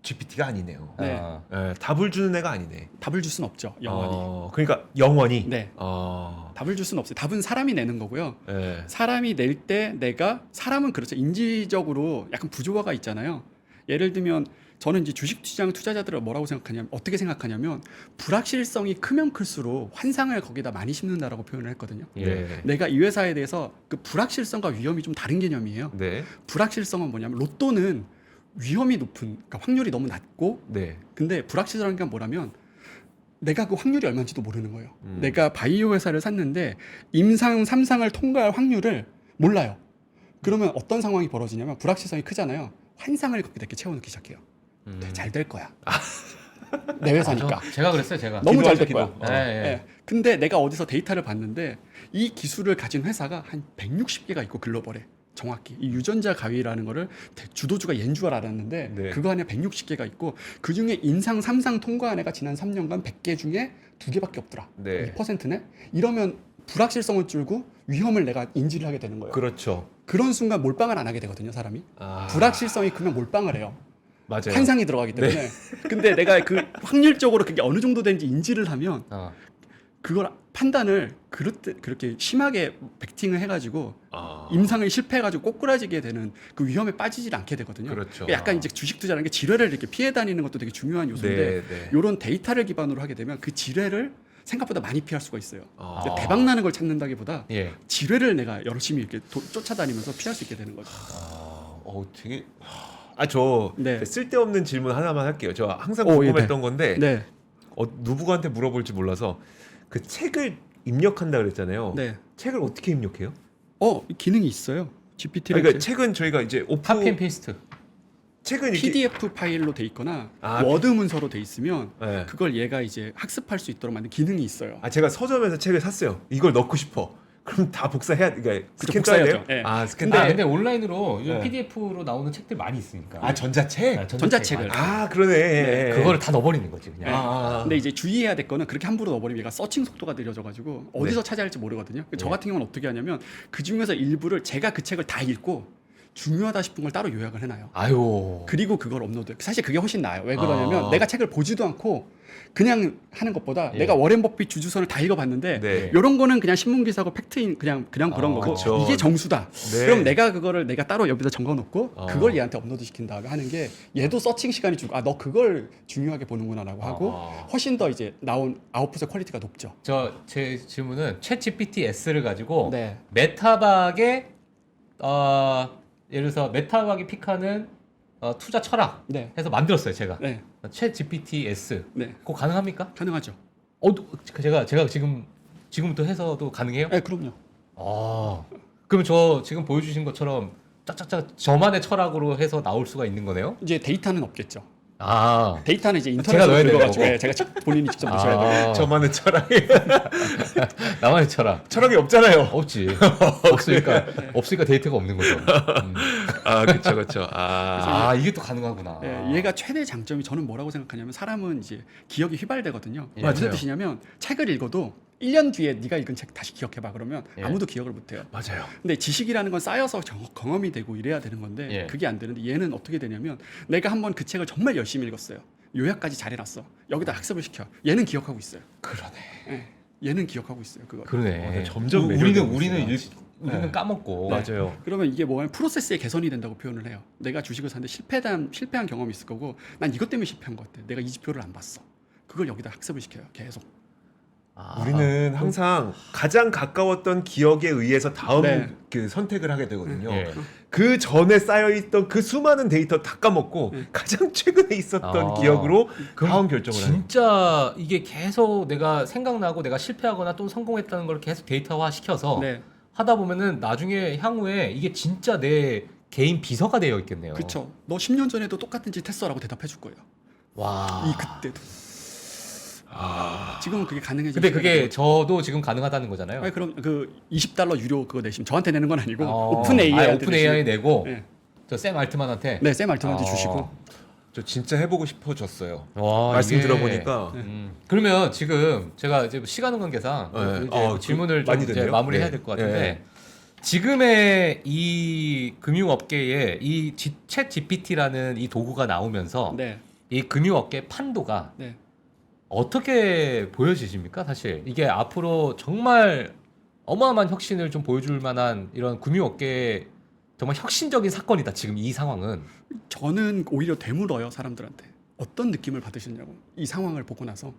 S3: GPT가 아니네요.
S4: 네.
S3: 예, 답을 주는 애가 아니네.
S4: 답을 줄 수는 없죠. 영원히.
S3: 그러니까 영원히.
S4: 네. 답을 줄 수는 없어요. 답은 사람이 내는 거고요.
S3: 예.
S4: 사람이 낼 때 사람은 그렇죠. 인지적으로 약간 부조화가 있잖아요. 예를 들면 저는 이제 주식시장 투자자들을 뭐라고 생각하냐면 어떻게 생각하냐면 불확실성이 크면 클수록 환상을 거기다 많이 심는다라고 표현을 했거든요.
S3: 예.
S4: 내가 이 회사에 대해서 그 불확실성과 위험이 좀 다른 개념이에요.
S3: 네.
S4: 불확실성은 뭐냐면 로또는 위험이 높은 그러니까 확률이 너무 낮고
S3: 네.
S4: 근데 불확실성이 뭐라면 내가 그 확률이 얼마인지도 모르는 거예요. 내가 바이오 회사를 샀는데 임상 3상을 통과할 확률을 몰라요. 그러면 어떤 상황이 벌어지냐면 불확실성이 크잖아요. 환상을 거기다 이렇게 채워넣기 시작해요. 잘 될 거야. 내 회사니까.
S2: 제가 그랬어요, 제가.
S4: 너무 잘 될
S3: 기도하죠,
S4: 거야.
S3: 기도.
S2: 예, 예.
S4: 예. 근데 내가 어디서 데이터를 봤는데 이 기술을 가진 회사가 한 160개가 있고 글로벌에 정확히 이 유전자 가위라는 거를 주도주가 얘인 줄 알았는데
S3: 네.
S4: 그거 안에 160개가 있고 그 중에 인상 3상 통과한 애가 지난 3년간 100개 중에 2개밖에 없더라.
S3: 네.
S4: 2%네? 이러면 불확실성을 줄고 위험을 내가 인지를 하게 되는 거예요.
S3: 그렇죠.
S4: 그런 순간 몰빵을 안 하게 되거든요, 사람이.
S3: 아.
S4: 불확실성이 크면 몰빵을 해요.
S3: 맞아요.
S4: 환상이 들어가기 때문에. 근데 내가 그 확률적으로 그게 어느 정도 되는지 인지를 하면 그걸 판단을 그렇게 심하게 베팅을 해가지고 임상을 실패해가지고 꼬꾸라지게 되는 그 위험에 빠지질 않게 되거든요.
S3: 그렇죠.
S4: 그러니까 약간 이제 주식 투자라는 게 지뢰를 이렇게 피해 다니는 것도 되게 중요한 요소인데
S3: 네.
S4: 이런 데이터를 기반으로 하게 되면 그 지뢰를 생각보다 많이 피할 수가 있어요.
S3: 아.
S4: 그러니까 대박 나는 걸 찾는다기보다
S2: 예.
S4: 지뢰를 내가 열심히 이렇게 쫓아다니면서 피할 수 있게 되는 거죠.
S3: 되게 저
S4: 네.
S3: 쓸데없는 질문 하나만 할게요. 저 항상
S4: 예,
S3: 궁금했던
S4: 네.
S3: 건데
S4: 네,
S3: 누구한테 물어볼지 몰라서 그 책을 입력한다 그랬잖아요.
S4: 네.
S3: 책을 어떻게 입력해요?
S4: 기능이 있어요. GPT를
S3: 그러니까 책은 저희가 이제 오프
S2: 카피 앤 페이스트.
S3: 책은 이렇게
S4: PDF 파일로 돼 있거나
S3: 아,
S4: 워드 문서로 돼 있으면
S3: 네.
S4: 그걸 얘가 이제 학습할 수 있도록 만든 기능이 있어요.
S3: 제가 서점에서 책을 샀어요. 이걸 넣고 싶어. 그럼 다 복사해야 그러니까
S4: 그죠,
S3: 스캔 써야 돼요?
S4: 복사해야죠. 네.
S3: 스캔
S2: 근데 온라인으로
S3: 네.
S2: PDF로 나오는 책들 많이 있으니까.
S3: 전자책?
S4: 전자책을.
S3: 그러네.
S2: 그거를 다 넣어버리는 거지 그냥.
S4: 네. 근데 이제 주의해야 될 거는 그렇게 함부로 넣어버리면 얘가 서칭 속도가 느려져가지고 어디서 찾아야 할지 모르거든요. 저 같은 경우는 어떻게 하냐면 그 중에서 일부를 제가 그 책을 다 읽고 중요하다 싶은 걸 따로 요약을 해놔요.
S2: 아유.
S4: 그리고 그걸 업로드해요. 사실 그게 훨씬 나아요. 왜 그러냐면
S2: 아.
S4: 내가 책을 보지도 않고 그냥 하는 것보다
S2: 예.
S4: 내가 워렌 버핏 주주선을 다 읽어봤는데
S3: 네.
S4: 이런 거는 그냥 신문 기사고 팩트인 그냥 그런 거고
S3: 그쵸.
S4: 이게 정수다.
S3: 네.
S4: 그럼 내가 그거를 내가 따로 여기다 적어놓고
S3: 어.
S4: 그걸 얘한테 업로드 시킨 다음에 하는 게 얘도 서칭 시간이 주고 너 그걸 중요하게 보는구나라고 하고 훨씬 더 이제 나온 아웃풋의 퀄리티가 높죠.
S2: 제 질문은 챗 GPT S를 가지고
S4: 네.
S2: 메타박의 예를 들어서 메타박이 픽하는 투자 철학
S4: 네.
S2: 해서 만들었어요 제가.
S4: 네.
S2: 챗 GPT S.
S4: 네.
S2: 그거 가능합니까?
S4: 가능하죠.
S2: 제가 지금부터 해서도 가능해요?
S4: 네, 그럼요.
S2: 그럼 저 지금 보여주신 것처럼 짝짝짝 저만의 철학으로 해서 나올 수가 있는 거네요?
S4: 이제 데이터는 없겠죠.
S2: 아.
S4: 데이터는 이제
S2: 제가 넣어야
S4: 인터넷으로
S2: 되는
S4: 긁어가지고
S2: 거고.
S4: 네, 제가 본인이 직접 넣으셔야 돼요.
S3: 저만의 철학이
S2: 나만의 철학.
S3: 철학이 없잖아요.
S2: 없지. 없으니까 데이터가 없는 거죠.
S3: 그렇죠.
S2: 이게 또 가능하구나.
S4: 예, 얘가 최대 장점이 저는 뭐라고 생각하냐면 사람은 이제 기억이 휘발되거든요.
S2: 예.
S4: 무슨
S3: 맞아요.
S4: 뜻이냐면 책을 읽어도 1년 뒤에 네가 읽은 책 다시 기억해봐 그러면
S2: 예.
S4: 아무도 기억을 못해요.
S3: 맞아요.
S4: 근데 지식이라는 건 쌓여서 경험이 되고 이래야 되는 건데
S2: 예.
S4: 그게 안 되는데 얘는 어떻게 되냐면 내가 한번 그 책을 정말 열심히 읽었어요. 요약까지 잘해놨어. 여기다 학습을 시켜. 얘는 기억하고 있어요.
S2: 그러네.
S4: 예, 얘는 기억하고 있어요. 그거.
S2: 그러네.
S3: 점점
S2: 우리는
S3: 매료되고 있어요.
S2: 우리는 까먹고.
S3: 맞아요.
S4: 그러면 이게 뭐냐면 프로세스의 개선이 된다고 표현을 해요. 내가 주식을 샀는데 실패한 경험이 있을 거고 난 이것 때문에 실패한 것 같아. 내가 이 지표를 안 봤어. 그걸 여기다 학습을 시켜요. 계속.
S3: 우리는 항상 가장 가까웠던 기억에 의해서 다음
S4: 네.
S3: 그 선택을 하게 되거든요.
S2: 예.
S3: 그 전에 쌓여있던 그 수많은 데이터 다 까먹고 가장 최근에 있었던 기억으로 다음 결정을 하는.
S2: 진짜 이게 계속 내가 생각나고 내가 실패하거나 또 성공했다는 걸 계속 데이터화 시켜서
S4: 네.
S2: 하다 보면은 나중에 향후에 이게 진짜 내 개인 비서가 되어 있겠네요.
S4: 그렇죠. 너 10년 전에도 똑같은 짓 했어라고 대답해 줄 거예요.
S2: 와.
S4: 이 그때도. 지금은 그게 가능해지죠.
S2: 근데 그게 저도 지금 가능하다는 거잖아요.
S4: 아니, 그럼 그 $20 유료 그거 내시면 저한테 내는 건 아니고 오픈
S2: 오픈
S4: AI한테
S2: AI 내고
S4: 네.
S2: 저 샘 알트만한테.
S4: 네, 샘 알트만한테 주시고.
S3: 저 진짜 해보고 싶어졌어요.
S2: 와,
S3: 말씀
S2: 이게-
S3: 들어보니까
S2: 그러면 지금 제가 이제 시간 관계상
S3: 네.
S2: 이제 질문을 좀
S3: 많이
S2: 이제
S3: 됐네요.
S2: 마무리해야
S3: 네.
S2: 될 것 같은데
S3: 네.
S2: 지금의 이 금융업계에 이 챗 GPT라는 이 도구가 나오면서
S4: 네.
S2: 이 금융업계 판도가
S4: 네.
S2: 어떻게 보여지십니까? 사실 이게 앞으로 정말 어마어마한 혁신을 좀 보여줄 만한 이런 금융업계에 정말 혁신적인 사건이다. 지금 이 상황은.
S4: 저는 오히려 되물어요, 사람들한테. 어떤 느낌을 받으셨냐고. 이 상황을 보고 나서.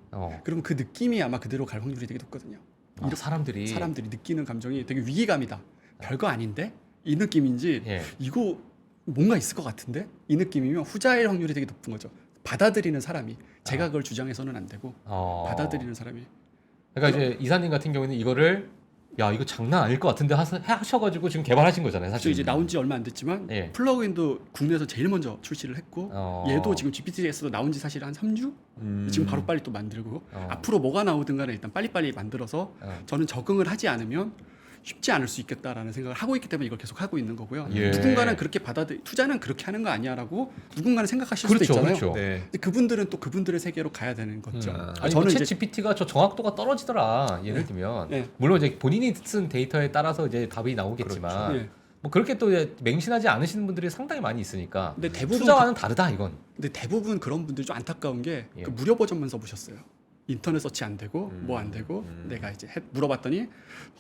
S4: 그러면 그 느낌이 아마 그대로 갈 확률이 되게 높거든요. 이렇게
S2: 사람들이
S4: 느끼는 감정이 되게 위기감이다. 별거 아닌데? 이 느낌인지
S2: 예.
S4: 이거 뭔가 있을 것 같은데? 이 느낌이면 후자일 확률이 되게 높은 거죠. 받아들이는 사람이. 제가 그걸 주장해서는 안 되고 받아들이는 사람이.
S2: 그러니까 이제 이사님 같은 경우에는 이거를 야 이거 장난 아닐 것 같은데 하셔가지고 지금 개발하신 거잖아요.
S4: 사실
S2: 사실
S4: 이제 나온 지 얼마 안 됐지만
S2: 예.
S4: 플러그인도 국내에서 제일 먼저 출시를 했고 얘도 지금 GPT에서도 나온 지 사실 한 3주? 지금 바로 빨리 또 만들고 앞으로 뭐가 나오든 간에 일단 빨리빨리 만들어서 저는 적응을 하지 않으면 쉽지 않을 수 있겠다라는 생각을 하고 있기 때문에 이걸 계속 하고 있는 거고요.
S2: 예.
S4: 누군가는 그렇게 투자는 그렇게 하는 거 아니야라고 누군가는 생각하실
S2: 그렇죠,
S4: 수도 있잖아요.
S2: 그렇죠.
S3: 네.
S4: 근데 그분들은 또 그분들의 세계로 가야 되는 거죠.
S2: 아니
S4: 저는
S2: 챗
S4: 이제
S2: GPT가 저 정확도가 떨어지더라. 예를 들면
S4: 네.
S2: 물론 이제 본인이 쓴 데이터에 따라서 이제 답이 나오겠지만
S4: 네.
S2: 뭐 그렇게 또 맹신하지 않으시는 분들이 상당히 많이 있으니까
S4: 근데 대부분
S2: 투자와는 다르다 이건.
S4: 근데 대부분 그런 분들이 좀 안타까운 게
S2: 예.
S4: 그 무료 버전만 써보셨어요. 인터넷 서치 안 되고 뭐 안 되고 내가 이제 물어봤더니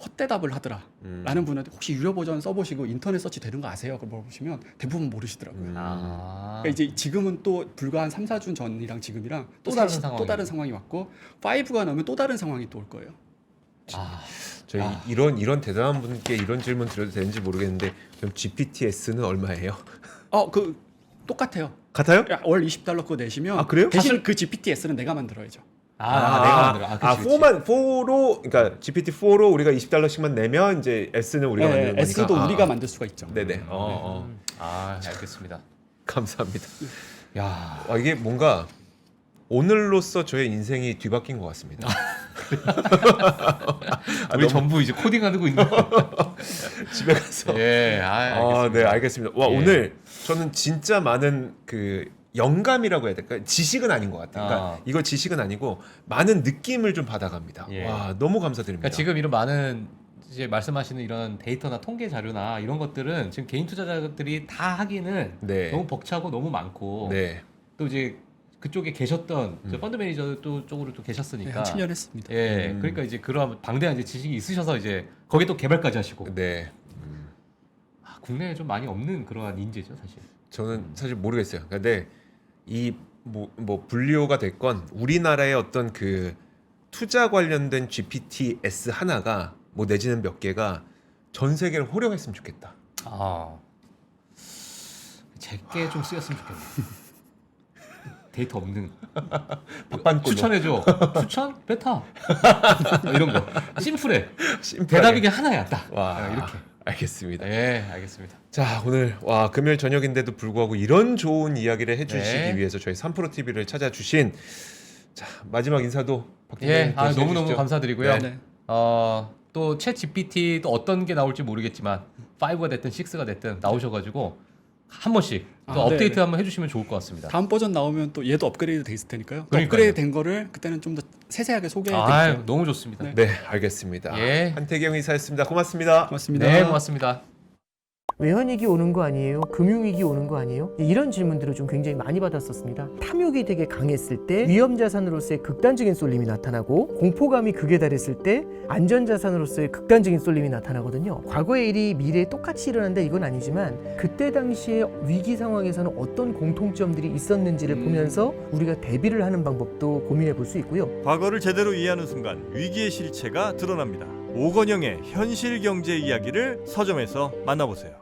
S4: 헛대답을 하더라 라는 분한테 혹시 유료 버전 써보시고 인터넷 서치 되는 거 아세요? 그걸 물어보시면 대부분 모르시더라고요.
S2: 아.
S4: 그러니까 이제 지금은 또 불과 한 3, 4주 전이랑 지금이랑
S2: 또 다른 상황이.
S4: 또 다른 상황이 왔고 5가 나오면 또 다른 상황이 또 올 거예요.
S3: 저희 이런 대단한 분께 이런 질문 드려도 되는지 모르겠는데 그럼 GPTS는 얼마예요?
S4: 그 똑같아요.
S3: 같아요?
S4: 야, 월 $20 그거 내시면
S3: 아, 그래요?
S4: 대신 그 GPTS는 내가 만들어야죠.
S2: 내가 만들어. 그치, 그치.
S3: 4로 그러니까 GPT-4로 우리가 $20씩만 내면 이제 S는 우리가 만드는 거니까.
S4: S도 우리가 만들 수가 있죠.
S3: 네네.
S2: 알겠습니다.
S3: 감사합니다.
S2: 야,
S3: 이게 뭔가 오늘로써 저의 인생이 뒤바뀐 것 같습니다.
S2: 우리 전부 이제 코딩하고 있는 거.
S3: 집에 가서.
S2: 예, 알겠습니다.
S3: 네, 알겠습니다. 와,
S2: 예.
S3: 오늘 저는 진짜 많은 그 영감이라고 해야 될까요? 지식은 아닌 것 같아요. 그러니까 이거 지식은 아니고 많은 느낌을 좀 받아갑니다.
S2: 예.
S3: 와, 너무 감사드립니다.
S2: 그러니까 지금 이런 많은 이제 말씀하시는 이런 데이터나 통계 자료나 이런 것들은 지금 개인 투자자들이 다 하기는
S3: 네.
S2: 너무 벅차고 너무 많고
S3: 네.
S2: 또 이제 그쪽에 계셨던 저 펀드 매니저 쪽으로 또 계셨으니까
S4: 한 7년 했습니다.
S2: 예, 그러니까 이제 그런 방대한 이제 지식이 있으셔서 이제 거기에 또 개발까지 하시고
S3: 네.
S2: 국내에 좀 많이 없는 그러한 인재죠 사실.
S3: 저는 사실 모르겠어요. 근데 이 뭐 분리호가 됐건 우리나라의 어떤 그 투자 관련된 GPT-S 하나가 뭐 내지는 몇 개가 전 세계를 호령했으면 좋겠다.
S2: 제게 좀 쓰였으면 좋겠네. 데이터 없는
S3: 박반꼴로.
S2: 추천해줘. 추천 베타 이런 거 심플해.
S3: 심플하게.
S2: 대답이 그냥 하나야 딱.
S3: 와,
S2: 이렇게.
S3: 알겠습니다.
S2: 네, 알겠습니다.
S3: 자, 오늘 금요일 저녁인데도 불구하고 이런 좋은 이야기를 해주시기
S2: 네.
S3: 위해서 저희 3프로 TV를 찾아주신 자 마지막 인사도 박
S2: 예,
S3: 팀장님 대신해
S2: 너무
S3: 주시죠.
S2: 감사드리고요.
S4: 네.
S2: 또 챗 GPT 또 어떤 게 나올지 모르겠지만 5가 됐든 6가 됐든 나오셔가지고 한 번씩 또 업데이트
S4: 네.
S2: 한번 해주시면 좋을 것 같습니다.
S4: 다음 버전 나오면 또 얘도 업그레이드 돼 있을 테니까요. 또
S2: 그러니까요.
S4: 업그레이드 된 거를 그때는 좀 더 세세하게 소개해드릴게요.
S2: 너무 좋습니다.
S4: 네.
S3: 네, 알겠습니다.
S2: 예.
S3: 한태경 이사였습니다. 고맙습니다.
S4: 고맙습니다.
S2: 네, 고맙습니다.
S5: 외환위기 오는 거 아니에요? 금융위기 오는 거 아니에요? 이런 질문들을 좀 굉장히 많이 받았었습니다. 탐욕이 되게 강했을 때 위험자산으로서의 극단적인 쏠림이 나타나고 공포감이 극에 달했을 때 안전자산으로서의 극단적인 쏠림이 나타나거든요. 과거의 일이 미래에 똑같이 일어난다 이건 아니지만 그때 당시에 위기 상황에서는 어떤 공통점들이 있었는지를 보면서 우리가 대비를 하는 방법도 고민해 볼 수 있고요.
S6: 과거를 제대로 이해하는 순간 위기의 실체가 드러납니다. 오건영의 현실 경제 이야기를 서점에서 만나보세요.